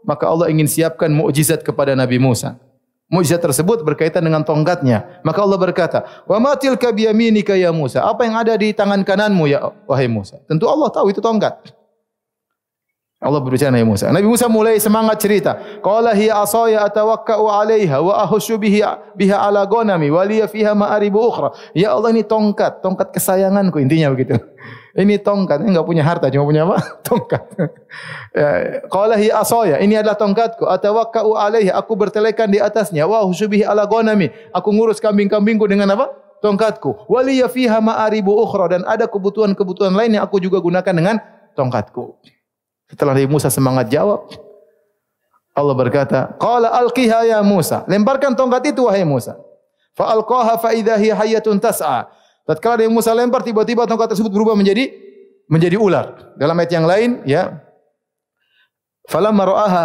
Speaker 1: maka Allah ingin siapkan mukjizat kepada Nabi Musa. Mukjizat tersebut berkaitan dengan tongkatnya. Maka Allah berkata, "Wa ma tilka bi yaminika ya Musa." Apa yang ada di tangan kananmu ya wahai Musa? Tentu Allah tahu itu tongkat. Allah berbicara Nabi Musa. Nabi Musa mulai semangat cerita. Qala hiya asaya atawakka'u 'alaiha wa ahussu biha 'ala ghanami wa liya fiha ma'aribu ukhra. Ya Allah, ini tongkat kesayanganku, intinya begitu. Ini tongkat, ini enggak punya harta, cuma punya apa? Tongkat. Qala hiya asaya, ini adalah tongkatku. Atawakka'u 'alaiha, aku bertelekan di atasnya. Wa ahussu biha 'ala ghanami, aku ngurus kambing-kambingku dengan apa? Tongkatku. Wa liya fiha ma'aribu ukhra, dan ada kebutuhan-kebutuhan lain yang aku juga gunakan dengan tongkatku. Setelah Nabi Musa semangat jawab, Allah berkata, "Qala alqiha ya Musa." Lemparkan tongkat itu wahai Musa. Fa alqaha fa idza hiya hayyatun tas'a. Tatkala Nabi Musa lempar, tiba-tiba tongkat tersebut berubah menjadi ular. Dalam ayat yang lain, ya. Falamma ra'aha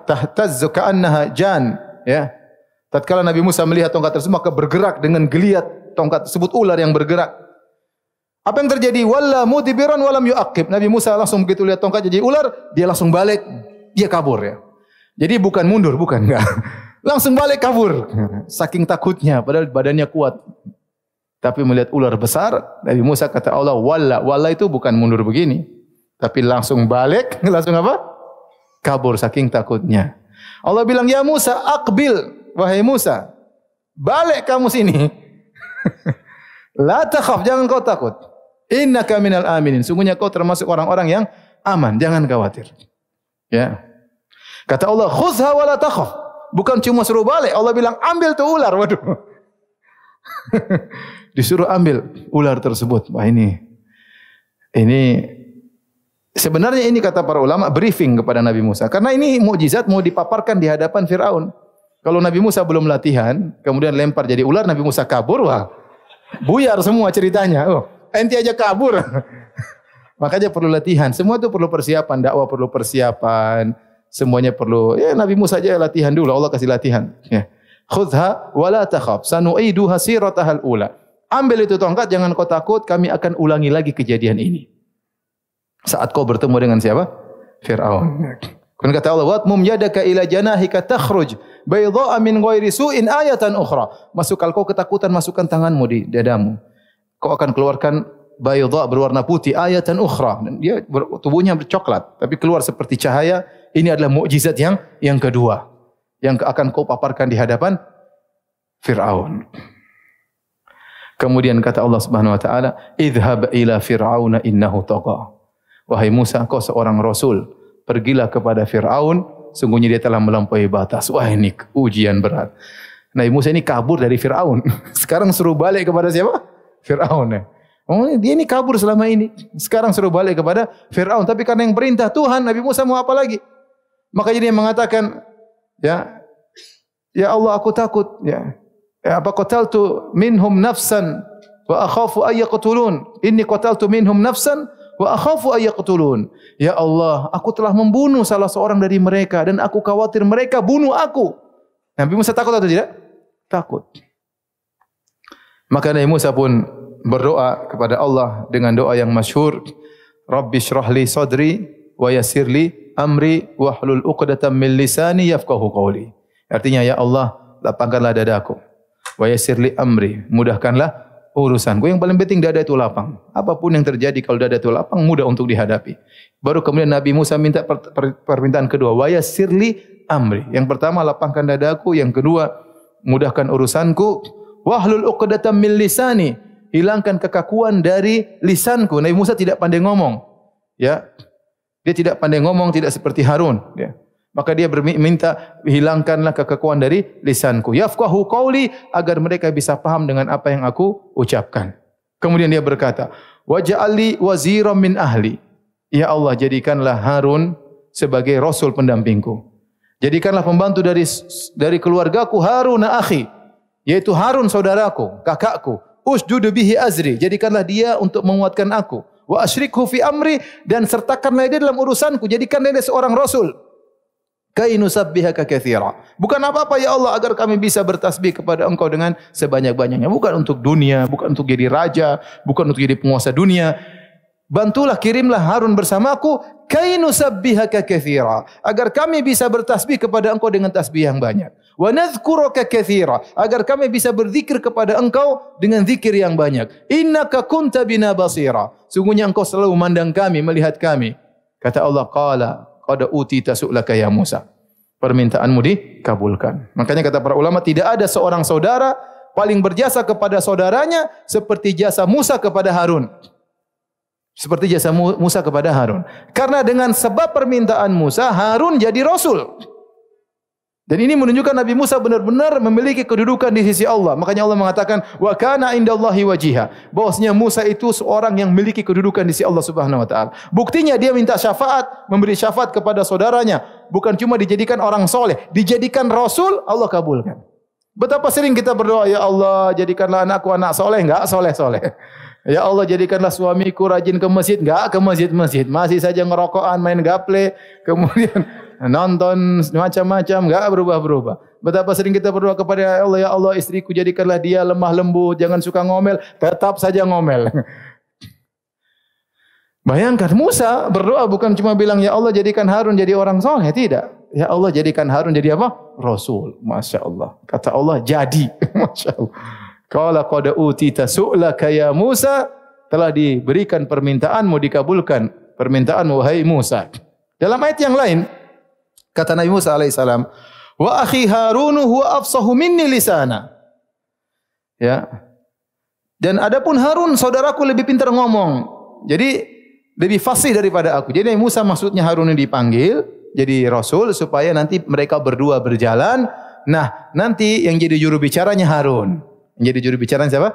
Speaker 1: tahtazzu ka'annaha jan, ya. Tatkala Nabi Musa melihat tongkat tersebut, maka bergerak dengan geliat tongkat tersebut, ular yang bergerak. Apa yang terjadi? Walla mudbiran walam yu'aqib. Nabi Musa langsung begitu lihat tongkat jadi ular, dia langsung balik, dia kabur ya. Jadi bukan mundur, bukan enggak. Langsung balik kabur. Saking takutnya, padahal badannya kuat. Tapi melihat ular besar, Nabi Musa kata Allah, walla itu bukan mundur begini, tapi langsung balik, langsung apa? Kabur saking takutnya. Allah bilang, "Ya Musa, aqbil, wahai Musa, balik kamu sini." La takhaf, jangan kau takut. Innaka minal aminin. Sungguhnya kau termasuk orang-orang yang aman, jangan khawatir. Ya. Kata Allah, "Khuzha wa la takhaf." Bukan cuma suruh balik, Allah bilang, "Ambil tu ular." Waduh. Disuruh ambil ular tersebut. Wah, ini sebenarnya ini kata para ulama briefing kepada Nabi Musa. Karena ini mukjizat mau dipaparkan di hadapan Firaun. Kalau Nabi Musa belum latihan, kemudian lempar jadi ular, Nabi Musa kabur, wah, buyar semua ceritanya. Oh, enti aja kabur. Makanya perlu latihan. Semua itu perlu persiapan. Dakwah perlu persiapan. Semuanya perlu. Ya, Nabi Musa aja latihan dulu. Allah kasih latihan. Ya. Khudha wa la takhaf. Sanu'iduha siratahal ula. Ambil itu tongkat, jangan kau takut. Kami akan ulangi lagi kejadian ini. Saat kau bertemu dengan siapa? Fir'aun. Kemudian kata Allah, "Watmum yadaka ila janahika takhruj baydha'a min ghairi su'in ayatan ukhra." Masukkan kau ketakutan, masukkan tanganmu di dadamu. Kau akan keluarkan baydha berwarna putih, ayatan ukhra. Dan dia tubuhnya bercoklat, tapi keluar seperti cahaya. Ini adalah mukjizat yang kedua yang akan kau paparkan di hadapan Fir'aun. Kemudian kata Allah Subhanahu wa taala, "Idhhab ila fir'auna innahu tagha." Wahai Musa, kau seorang rasul, pergilah kepada Fir'aun, sungguhnya dia telah melampaui batas. Wah, ini ujian berat. Nabi Musa ini kabur dari Fir'aun. Sekarang suruh balik kepada siapa? Fir'aun. Oh, dia ini kabur selama ini. Sekarang suruh balik kepada Fir'aun. Tapi karena yang perintah Tuhan, Nabi Musa mau apa lagi? Makanya dia mengatakan, ya Allah, aku takut. Apa qataltu minhum nafsan wa akhafu ay yaqtulun. Inni qataltu minhum nafsan wa akhafu ay yaqtulun. Ya Allah, aku telah membunuh salah seorang dari mereka dan aku khawatir mereka bunuh aku. Nabi Musa takut atau tidak? Takut. Maka Nabi Musa pun berdoa kepada Allah dengan doa yang masyhur, Rabbi shrah li sadri wa yassir li amri wahlul 'uqdatam min lisani yafqahu qawli. Artinya, ya Allah, lapangkanlah dadaku. Wa yassir li amri, mudahkanlah urusanku. Yang paling penting dada itu lapang. Apapun yang terjadi kalau dada itu lapang, mudah untuk dihadapi. Baru kemudian Nabi Musa minta permintaan kedua, wa yassir li amri. Yang pertama, lapangkan dadaku. Yang kedua, mudahkan urusanku. Wahlul 'uqdatam min lisani, hilangkan kekakuan dari lisanku. Nabi Musa tidak pandai ngomong. Ya. Dia tidak pandai ngomong, tidak seperti Harun, ya. Maka dia minta, hilangkanlah kekakuan dari lisanku. Yafqahu qawli, agar mereka bisa paham dengan apa yang aku ucapkan. Kemudian dia berkata, waj'alli waziran min ahli. Ya Allah, jadikanlah Harun sebagai rasul pendampingku. Jadikanlah pembantu dari keluargaku, Harun akhi, yaitu Harun saudaraku, kakakku. Usjud bihi azri, jadikanlah dia untuk menguatkan aku. Wa asyrikhu fi amri, dan sertakanlah dia dalam urusanku, jadikanlah dia seorang rasul. Kai nusabbihaka katsira. Bukan apa-apa ya Allah agar kami bisa bertasbih kepada Engkau dengan sebanyak-banyaknya. Bukan untuk dunia, bukan untuk jadi raja, bukan untuk jadi penguasa dunia. Bantulah, kirimlah Harun bersamaku, kai nusabbihaka katsira, agar kami bisa bertasbih kepada Engkau dengan tasbih yang banyak. Wa nadhkuruka katsira, agar kami bisa berzikir kepada Engkau dengan zikir yang banyak. Innaka kunta bina basira. Sungguhnya Engkau selalu memandang kami, melihat kami. Kata Allah, qala qad utita su'laka ya Musa. Permintaanmu dikabulkan. Makanya kata para ulama, tidak ada seorang saudara paling berjasa kepada saudaranya seperti jasa Musa kepada Harun. Seperti jasa Musa kepada Harun. Karena dengan sebab permintaan Musa, Harun jadi rasul. Dan ini menunjukkan Nabi Musa benar-benar memiliki kedudukan di sisi Allah. Makanya Allah mengatakan, wa kana indallahi wajiha. Bahwasanya Musa itu seorang yang memiliki kedudukan di sisi Allah Subhanahu wa taala. Buktinya dia minta syafaat, memberi syafaat kepada saudaranya. Bukan cuma dijadikan orang soleh, dijadikan rasul, Allah kabulkan. Betapa sering kita berdoa, ya Allah jadikanlah anakku anak soleh, enggak soleh-soleh. Ya Allah jadikanlah suamiku rajin ke masjid, enggak ke masjid-masjid. Masih saja ngerokokan, main gaple, kemudian nonton macam-macam, enggak berubah-berubah. Betapa sering kita berdoa kepada Allah, ya Allah istriku jadikanlah dia lemah lembut, jangan suka ngomel, tetap saja ngomel. Bayangkan Musa berdoa bukan cuma bilang ya Allah jadikan Harun jadi orang soleh, tidak. Ya Allah jadikan Harun jadi apa? Rasul. Masya Allah. Kata Allah jadi. Masya Allah. Qala qad utita su'laka ya Musa, telah diberikan permintaanmu, dikabulkan permintaanmu wahai Musa. Dalam ayat yang lain kata Nabi Musa alaihissalam, wa akhi Harun huwa afsahu minni lisana. Ya. Dan adapun Harun saudaraku lebih pintar ngomong. Jadi lebih fasih daripada aku. Jadi Nabi Musa maksudnya Harun ini dipanggil jadi rasul supaya nanti mereka berdua berjalan. Nah, nanti yang jadi juru bicaranya Harun. Yang jadi juru bicaranya siapa?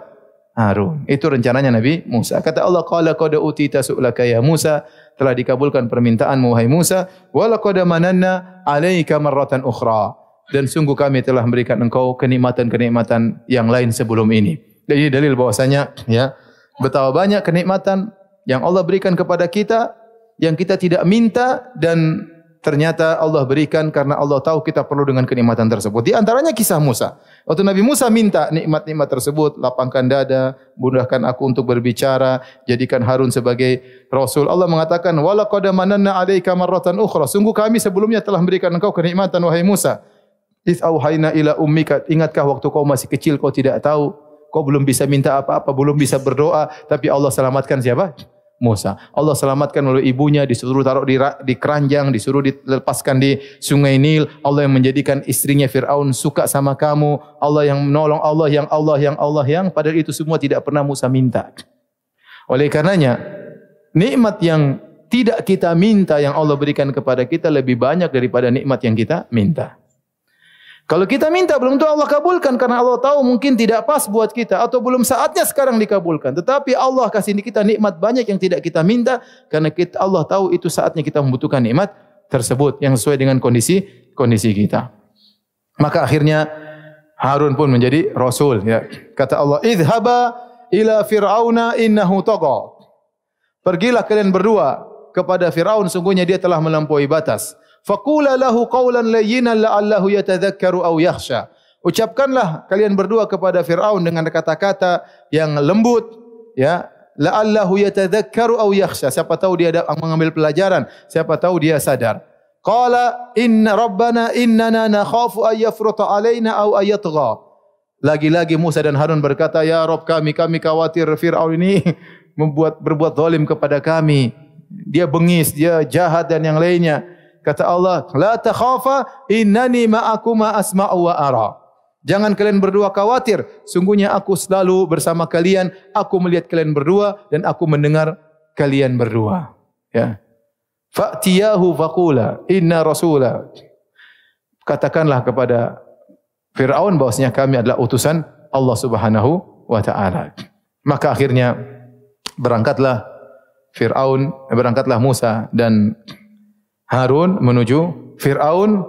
Speaker 1: Harun. Itu rencananya Nabi Musa. Kata Allah, qala qad utita su'laka ya Musa, telah dikabulkan permintaanmu wahai Musa, wa laqad mananna 'alaika marratan ukhra. Dan sungguh kami telah memberikan engkau kenikmatan-kenikmatan yang lain sebelum ini. Jadi dalil bahwasanya ya, betapa banyak kenikmatan yang Allah berikan kepada kita yang kita tidak minta dan ternyata Allah berikan karena Allah tahu kita perlu dengan kenikmatan tersebut. Di antaranya kisah Musa. Waktu Nabi Musa minta nikmat-nikmat tersebut, lapangkan dada, mudahkan aku untuk berbicara, jadikan Harun sebagai rasul. Allah mengatakan, "Wa laqad mananna 'alaika marratan ukhra." Sungguh kami sebelumnya telah memberikan engkau kenikmatan wahai Musa. "Its auhayna ila ummika." Ingatkah waktu kau masih kecil kau tidak tahu, kau belum bisa minta apa-apa, belum bisa berdoa, tapi Allah selamatkan siapa? Musa. Allah selamatkan oleh ibunya, disuruh taruh di keranjang, disuruh dilepaskan di sungai Nil. Allah yang menjadikan istrinya Fir'aun suka sama kamu. Allah yang menolong, Allah yang padahal itu semua tidak pernah Musa minta. Oleh karenanya, nikmat yang tidak kita minta yang Allah berikan kepada kita lebih banyak daripada nikmat yang kita minta. Kalau kita minta belum tentu Allah kabulkan karena Allah tahu mungkin tidak pas buat kita atau belum saatnya sekarang dikabulkan. Tetapi Allah kasih kita nikmat banyak yang tidak kita minta karena Allah tahu itu saatnya kita membutuhkan nikmat tersebut yang sesuai dengan kondisi kita. Maka akhirnya Harun pun menjadi rasul ya. Kata Allah, "Idhhaba ila fir'auna innahu tagha." Pergilah kalian berdua kepada Firaun, sungguhnya dia telah melampaui batas. Faqula lahu qawlan layyinan la'allahu yatadhakkaru aw yakhsha. Ucapkanlah kalian berdua kepada Firaun dengan kata-kata yang lembut ya, la'allahu yatadhakkaru aw yakhsha. Siapa tahu dia mengambil pelajaran, siapa tahu dia sadar. Qala inna rabbana innana nakhafu ay yafruta alaina aw ay yatgha. Lagi-lagi Musa dan Harun berkata, ya Rabb kami khawatir Firaun ini berbuat zalim kepada kami. Dia bengis, dia jahat dan yang lainnya. Kata Allah, la takhafa innani ma'akuma asma'u wa ara. Jangan kalian berdua khawatir, sungguhnya aku selalu bersama kalian, aku melihat kalian berdua dan aku mendengar kalian berdua. Ya. Fa'tiyahu faqula inna rasula. Katakanlah kepada Firaun bahwasanya kami adalah utusan Allah Subhanahu wa taala. Maka akhirnya berangkatlah Musa dan Harun menuju Fir'aun,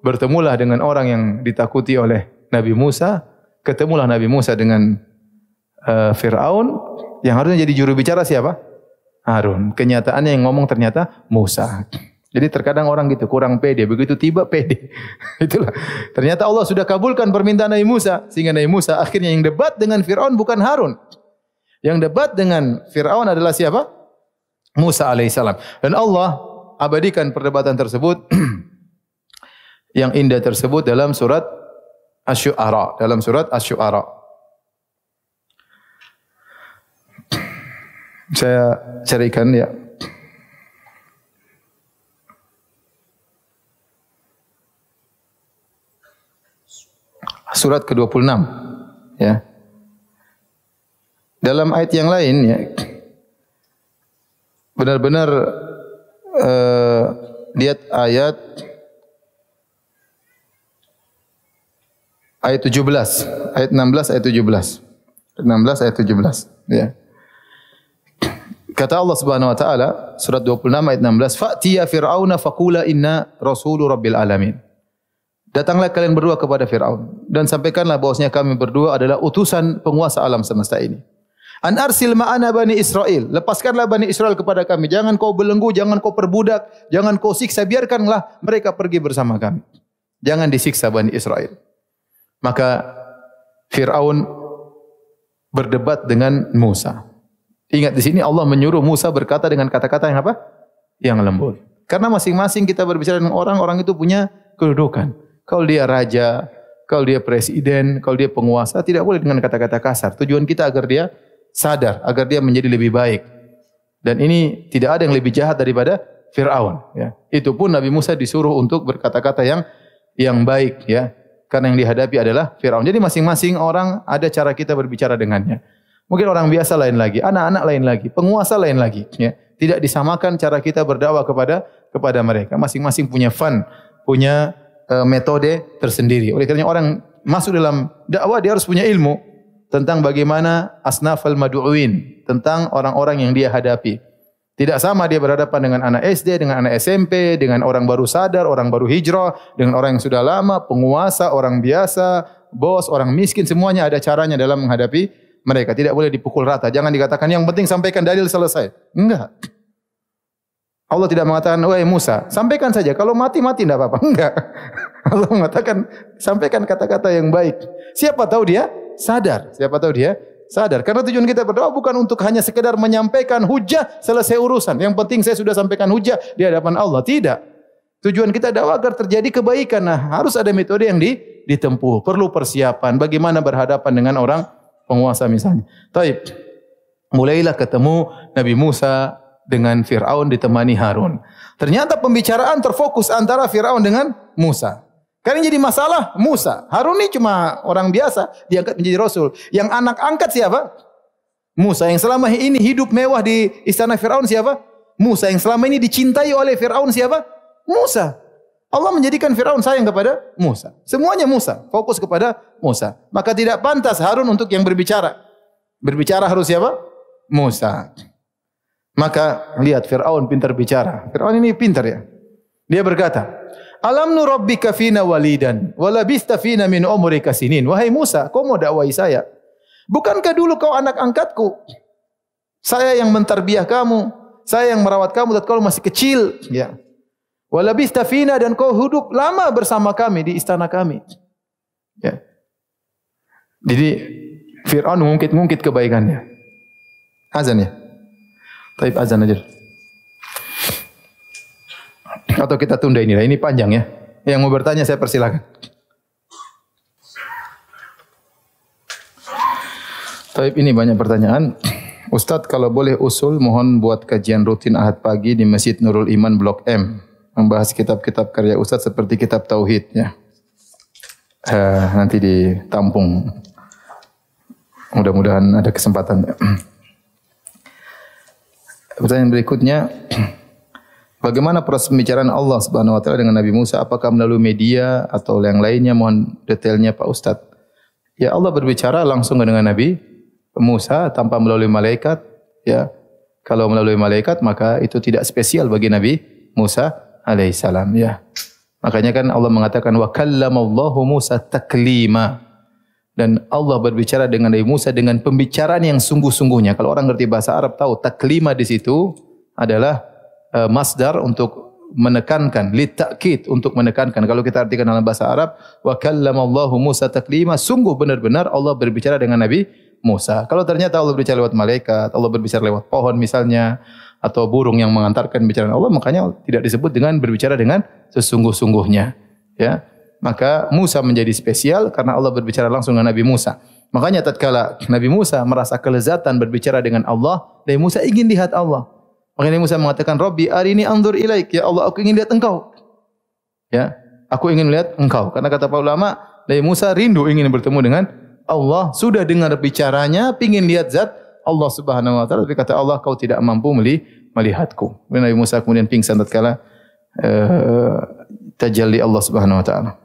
Speaker 1: bertemulah dengan orang yang ditakuti oleh Nabi Musa, ketemulah Nabi Musa dengan Fir'aun, yang harusnya jadi juru bicara siapa? Harun. Kenyataannya yang ngomong ternyata Musa. Jadi terkadang orang gitu kurang pede, begitu tiba pede. Itulah. Ternyata Allah sudah kabulkan permintaan Nabi Musa sehingga Nabi Musa akhirnya yang debat dengan Firaun bukan Harun. Yang debat dengan Firaun adalah siapa? Musa alaihissalam. Dan Allah abadikan perdebatan tersebut yang indah tersebut dalam surat Asy-Syu'ara, Saya carikan ya. Surat ke-26 ya. Dalam ayat yang lain ya, benar-benar lihat ayat 17, ayat 16, ayat 17. 16 ayat 17 ya. Kata Allah Subhanahu wa taala surat 26 ayat 16, "Fa'tiya fir'auna faqula inna rasulu rabbil alamin." Datanglah kalian berdua kepada Firaun dan sampaikanlah bahwasanya kami berdua adalah utusan penguasa alam semesta ini. An arsil ma'ana bani Israel. Lepaskanlah bani Israel kepada kami. Jangan kau belenggu, jangan kau perbudak, jangan kau siksa, biarkanlah mereka pergi bersama kami. Jangan disiksa bani Israel. Maka Firaun berdebat dengan Musa. Ingat di sini Allah menyuruh Musa berkata dengan kata-kata yang apa? Yang lembut. Karena masing-masing kita berbicara dengan orang itu punya kedudukan. Kalau dia raja, kalau dia presiden, kalau dia penguasa, tidak boleh dengan kata-kata kasar. Tujuan kita agar dia sadar, agar dia menjadi lebih baik. Dan ini tidak ada yang lebih jahat daripada Fir'aun. Ya. Itu pun Nabi Musa disuruh untuk berkata-kata yang baik. Ya. Karena yang dihadapi adalah Fir'aun. Jadi masing-masing orang ada cara kita berbicara dengannya. Mungkin orang biasa lain lagi, anak-anak lain lagi, penguasa lain lagi. Ya. Tidak disamakan cara kita berdakwah kepada mereka. Masing-masing punya fun, punya metode tersendiri. Oleh kerana orang masuk dalam dakwah dia harus punya ilmu tentang bagaimana asnafal mad'uin, tentang orang-orang yang dia hadapi. Tidak sama dia berhadapan dengan anak SD, dengan anak SMP, dengan orang baru sadar, orang baru hijrah, dengan orang yang sudah lama, penguasa, orang biasa, bos, orang miskin, semuanya ada caranya dalam menghadapi mereka. Tidak boleh dipukul rata. Jangan dikatakan yang penting sampaikan dalil selesai. Enggak. Allah tidak mengatakan, "Wahai Musa, sampaikan saja. Kalau mati tidak apa-apa." Enggak. Allah mengatakan, sampaikan kata-kata yang baik. Siapa tahu dia sadar. Siapa tahu dia sadar. Karena tujuan kita berdoa bukan untuk hanya sekedar menyampaikan hujah selesai urusan. Yang penting saya sudah sampaikan hujah di hadapan Allah. Tidak. Tujuan kita dakwah agar terjadi kebaikan. Nah, harus ada metode yang ditempuh. Perlu persiapan. Bagaimana berhadapan dengan orang penguasa misalnya. Taib. Mulailah ketemu Nabi Musa dengan Fir'aun ditemani Harun. Ternyata pembicaraan terfokus antara Fir'aun dengan Musa. Karena jadi masalah Musa. Harun ini cuma orang biasa, diangkat menjadi Rasul. Yang anak angkat siapa? Musa. Yang selama ini hidup mewah di istana Fir'aun siapa? Musa. Yang selama ini dicintai oleh Fir'aun siapa? Musa. Allah menjadikan Fir'aun sayang kepada Musa. Semuanya Musa. Fokus kepada Musa. Maka tidak pantas Harun untuk yang berbicara. Berbicara harus siapa? Musa. Maka lihat Fir'aun pintar bicara. Fir'aun ini pintar ya. Dia berkata, "Alam nurabbika fina walidan, wa labista fina min umrika sinin." Wahai Musa, kau mau dakwai saya? Bukankah dulu kau anak angkatku? Saya yang mentarbiah kamu, saya yang merawat kamu tatkala masih kecil, ya. Wa labista fina, dan kau hidup lama bersama kami di istana kami. Ya. Jadi Fir'aun mengungkit-ungkit kebaikannya. Azan ya. Taib azan aja. Atau kita tunda ini lah. Ini panjang ya. Yang mau bertanya saya persilakan. Taib ini banyak pertanyaan. Ustadz kalau boleh usul mohon buat kajian rutin Ahad pagi di Masjid Nurul Iman Blok M. Membahas kitab-kitab karya Ustadz seperti kitab Tauhid ya. Nanti ditampung. Mudah-mudahan ada kesempatan. Pertanyaan berikutnya, bagaimana proses pembicaraan Allah Subhanahu wa taala dengan Nabi Musa? Apakah melalui media atau yang lainnya? Mohon detailnya Pak Ustadz. Ya, Allah berbicara langsung dengan Nabi Musa tanpa melalui malaikat, ya. Kalau melalui malaikat maka itu tidak spesial bagi Nabi Musa alaihissalam, ya. Makanya kan Allah mengatakan wa kallamallahu Musa taklima. Dan Allah berbicara dengan Nabi Musa dengan pembicaraan yang sungguh-sungguhnya. Kalau orang ngerti bahasa Arab tahu taklima di situ adalah masdar untuk menekankan, litakid untuk menekankan. Kalau kita artikan dalam bahasa Arab, wa kallamallahu Musa taklima, sungguh benar-benar Allah berbicara dengan Nabi Musa. Kalau ternyata Allah berbicara lewat malaikat, Allah berbicara lewat pohon misalnya, atau burung yang mengantarkan bicaraan Allah, makanya tidak disebut dengan berbicara dengan sesungguh-sungguhnya. Ya, maka Musa menjadi spesial karena Allah berbicara langsung dengan Nabi Musa. Makanya tatkala Nabi Musa merasa kelezatan berbicara dengan Allah, Nabi Musa ingin lihat Allah. Maka Nabi Musa mengatakan, Rabbi arini anzur ilaik. Ya Allah, aku ingin lihat engkau. Ya, aku ingin lihat engkau. Karena kata para ulama, Nabi Musa rindu ingin bertemu dengan Allah. Sudah dengar bicaranya, ingin lihat zat Allah Subhanahu wa taala. Tapi kata Allah, kau tidak mampu melihatku. Nabi Musa kemudian pingsan tatkala tajalli Allah Subhanahu wa taala.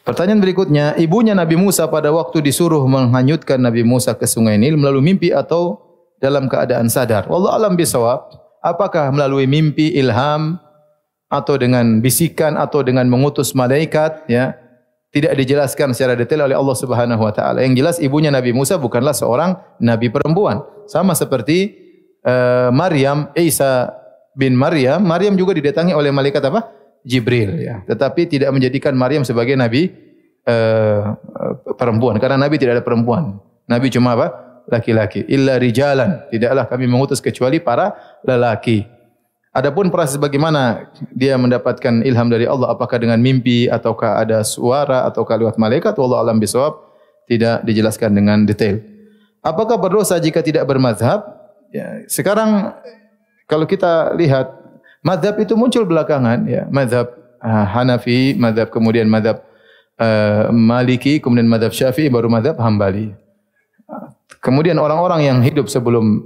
Speaker 1: Pertanyaan berikutnya, ibunya Nabi Musa pada waktu disuruh menghanyutkan Nabi Musa ke Sungai Nil melalui mimpi atau dalam keadaan sadar? Wallahu alam bisawab. Apakah melalui mimpi, ilham, atau dengan bisikan, atau dengan mengutus malaikat? Ya, tidak dijelaskan secara detail oleh Allah Subhanahu Wa Taala. Yang jelas ibunya Nabi Musa bukanlah seorang nabi perempuan. Sama seperti Maryam, Isa bin Maryam. Maryam juga didatangi oleh malaikat apa? Jibril. Ya. Tetapi tidak menjadikan Maryam sebagai nabi perempuan. Karena nabi tidak ada perempuan. Nabi cuma apa? Laki-laki. Illa rijalan. Tidaklah kami mengutus kecuali para lelaki. Adapun proses bagaimana dia mendapatkan ilham dari Allah, apakah dengan mimpi ataukah ada suara ataukah lewat malaikat, wallahu alam bisawab, tidak dijelaskan dengan detail. Apakah berdosa jika tidak bermazhab? Ya, sekarang kalau kita lihat mazhab itu muncul belakangan, ya, mazhab Hanafi, mazhab kemudian mazhab Maliki, kemudian mazhab Syafi'i, baru mazhab Hambali. Kemudian orang-orang yang hidup sebelum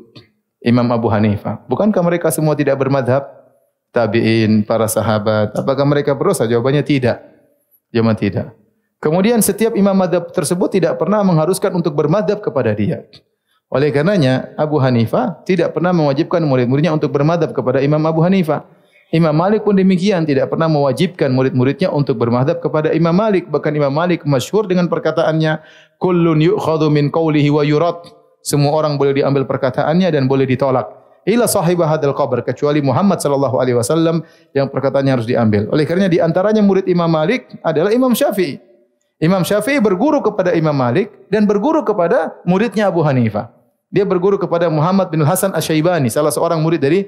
Speaker 1: Imam Abu Hanifah, bukankah mereka semua tidak bermadhab? Tabi'in, para sahabat, apakah mereka berdosa? Jawabannya tidak. Jawabannya tidak. Kemudian setiap imam madhab tersebut tidak pernah mengharuskan untuk bermadhab kepada dia. Oleh karenanya Abu Hanifah tidak pernah mewajibkan murid-muridnya untuk bermadhab kepada Imam Abu Hanifah. Imam Malik pun demikian, tidak pernah mewajibkan murid-muridnya untuk bermadhab kepada Imam Malik. Bahkan Imam Malik masyhur dengan perkataannya, kullun yu'khadhu min qawlihi wa yurad. Semua orang boleh diambil perkataannya dan boleh ditolak. Ila sahibah hadzal qabr, kecuali Muhammad sallallahu alaihi wasallam yang perkataannya harus diambil. Oleh karenanya di antaranya murid Imam Malik adalah Imam Syafi'i. Imam Syafi'i berguru kepada Imam Malik dan berguru kepada muridnya Abu Hanifah. Dia berguru kepada Muhammad bin Hasan Asy-Syaibani, salah seorang murid dari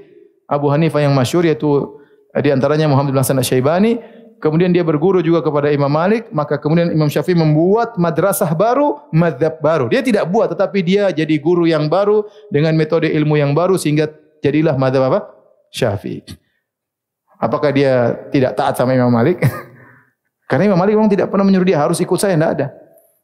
Speaker 1: Abu Hanifah yang masyhur, yaitu di antaranya Muhammad bin Hasan Asy-Syaibani. Kemudian dia berguru juga kepada Imam Malik, maka kemudian Imam Syafi'i membuat madrasah baru, mazhab baru. Dia tidak buat, tetapi dia jadi guru yang baru dengan metode ilmu yang baru sehingga jadilah mazhab apa? Syafi'i. Apakah dia tidak taat sama Imam Malik? Karena Imam Malik memang tidak pernah menyuruh dia harus ikut saya, tidak ada.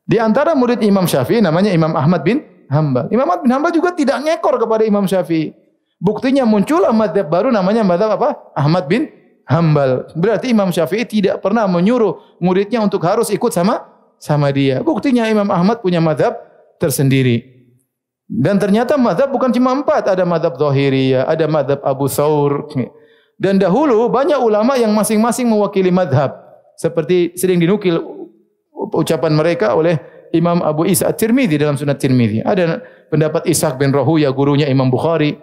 Speaker 1: Di antara murid Imam Syafi'i namanya Imam Ahmad bin Hambal. Imam Ahmad bin Hambal juga tidak ngekor kepada Imam Syafi'i. Buktinya muncullah mazhab baru namanya mazhab apa? Ahmad bin Hambal. Berarti Imam Syafi'i tidak pernah menyuruh muridnya untuk harus ikut sama dia. Buktinya Imam Ahmad punya mazhab tersendiri. Dan ternyata mazhab bukan cuma 4, ada mazhab Zahiriyah, ada mazhab Abu Thawr. Dan dahulu banyak ulama yang masing-masing mewakili mazhab. Seperti sering dinukil ucapan mereka oleh Imam Abu Isa At-Tirmidzi dalam Sunan Tirmidzi. Ada pendapat Ishaq bin Rahuya, gurunya Imam Bukhari.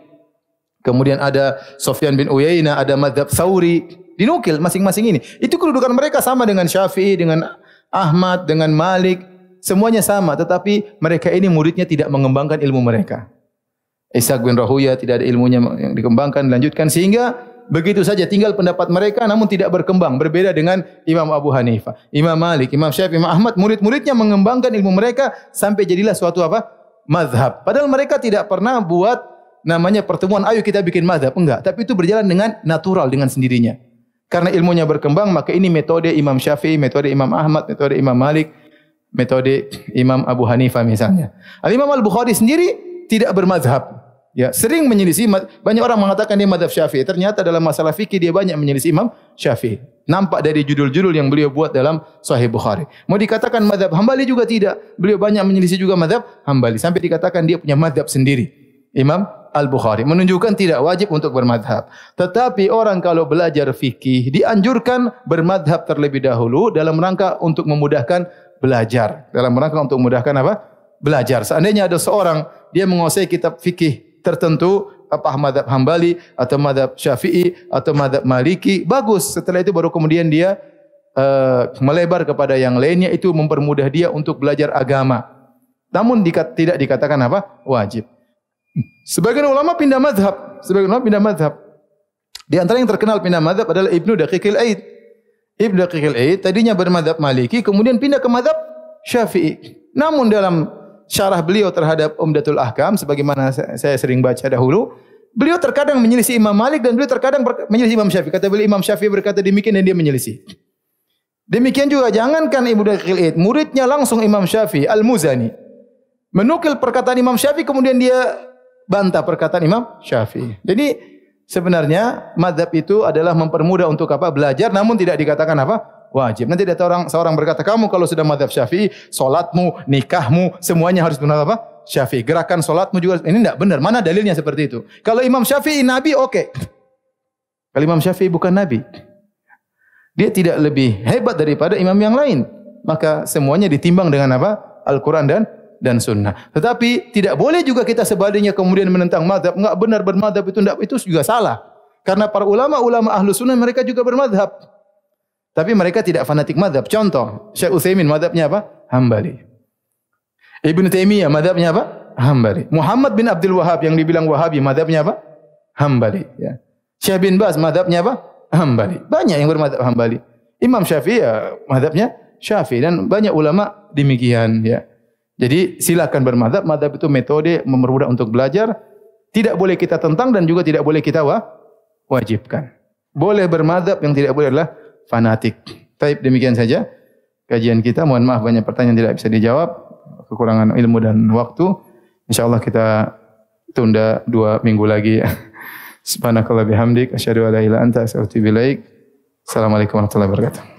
Speaker 1: Kemudian ada Sufyan bin Uyainah, ada mazhab Tsauri. Dinukil masing-masing ini. Itu kedudukan mereka sama dengan Syafi'i, dengan Ahmad, dengan Malik. Semuanya sama, tetapi mereka ini muridnya tidak mengembangkan ilmu mereka. Ishaq bin Rahuya tidak ada ilmunya yang dikembangkan, dilanjutkan sehingga begitu saja tinggal pendapat mereka namun tidak berkembang. Berbeda dengan Imam Abu Hanifah, Imam Malik, Imam Syafi'i, Imam Ahmad, murid-muridnya mengembangkan ilmu mereka sampai jadilah suatu apa? Mazhab. Padahal mereka tidak pernah buat namanya pertemuan, ayo kita bikin mazhab. Enggak, tapi itu berjalan dengan natural, dengan sendirinya. Karena ilmunya berkembang, maka ini metode Imam Syafi'i, metode Imam Ahmad, metode Imam Malik, metode Imam Abu Hanifah misalnya. Al-Imam Al-Bukhari sendiri tidak bermazhab. Ya, sering menyelisih. Banyak orang mengatakan dia mazhab Syafi'i. Ternyata dalam masalah fikih dia banyak menyelisih Imam Syafi'i. Nampak dari judul-judul yang beliau buat dalam Sahih Bukhari. Mau dikatakan mazhab Hambali juga tidak. Beliau banyak menyelisih juga mazhab Hambali. Sampai dikatakan dia punya mazhab sendiri. Imam Al-Bukhari. Menunjukkan tidak wajib untuk bermadhab. Tetapi orang kalau belajar fikih dianjurkan bermadhab terlebih dahulu dalam rangka untuk memudahkan belajar. Dalam rangka untuk memudahkan apa? Belajar. Seandainya ada seorang dia menguasai kitab fikih tertentu, apa mazhab Hambali atau mazhab Syafi'i atau mazhab Maliki, bagus. Setelah itu baru kemudian dia melebar kepada yang lainnya, itu mempermudah dia untuk belajar agama. Namun tidak dikatakan apa? Wajib. Sebagian ulama pindah mazhab. Di antara yang terkenal pindah mazhab adalah Ibnu Daqiqil Aid. Ibnu Daqiqil Aid tadinya bermazhab Maliki, kemudian pindah ke mazhab Syafi'i. Namun dalam syarah beliau terhadap Umdatul Ahkam, sebagaimana saya sering baca dahulu, beliau terkadang menyelisih Imam Malik dan beliau terkadang menyelisih Imam Syafi'i. Kata beliau, Imam Syafi'i berkata demikian dan dia menyelisih. Demikian juga jangankan Ibnu Daqiqil Aid, muridnya langsung Imam Syafi'i, Al-Muzani, menukil perkataan Imam Syafi'i kemudian dia bantah perkataan Imam Syafi'i. Jadi sebenarnya mazhab itu adalah mempermudah untuk apa? Belajar, namun tidak dikatakan apa? Wajib. Nanti ada seorang berkata, kamu kalau sudah mazhab Syafi'i, solatmu, nikahmu, semuanya harus benar apa? Syafi'i. Gerakan solatmu juga, ini tidak benar. Mana dalilnya seperti itu? Kalau Imam Syafi'i Nabi, oke. Kalau Imam Syafi'i bukan Nabi, dia tidak lebih hebat daripada imam yang lain. Maka semuanya ditimbang dengan apa? Al-Quran dan Sunnah. Tetapi tidak boleh juga kita sebaliknya kemudian menentang mazhab. Enggak benar bermazhab itu juga salah. Karena para ulama ahlu sunnah mereka juga bermazhab. Tapi mereka tidak fanatik mazhab. Contoh, Syekh Utsaimin mazhabnya apa? Hambali. Ibnu Taimiyah mazhabnya apa? Hambali. Muhammad bin Abdul Wahhab yang dibilang Wahabi mazhabnya apa? Hambali. Ya. Syekh bin Baz mazhabnya apa? Hambali. Banyak yang bermazhab Hambali. Imam Syafi'i ya mazhabnya Syafi'i, dan banyak ulama demikian ya. Jadi silakan bermazhab. Mazhab itu metode mempermudah untuk belajar. Tidak boleh kita tentang dan juga tidak boleh kita wajibkan. Boleh bermazhab, yang tidak boleh adalah fanatik. Baik, demikian saja kajian kita. Mohon maaf banyak pertanyaan tidak bisa dijawab, kekurangan ilmu dan waktu. InsyaAllah kita tunda 2 minggu lagi. Subhanakallah bihamdik, asyhadu an la ilaha illa anta, astaghfiruka wa atubu ilaik. Assalamualaikum warahmatullahi wabarakatuh.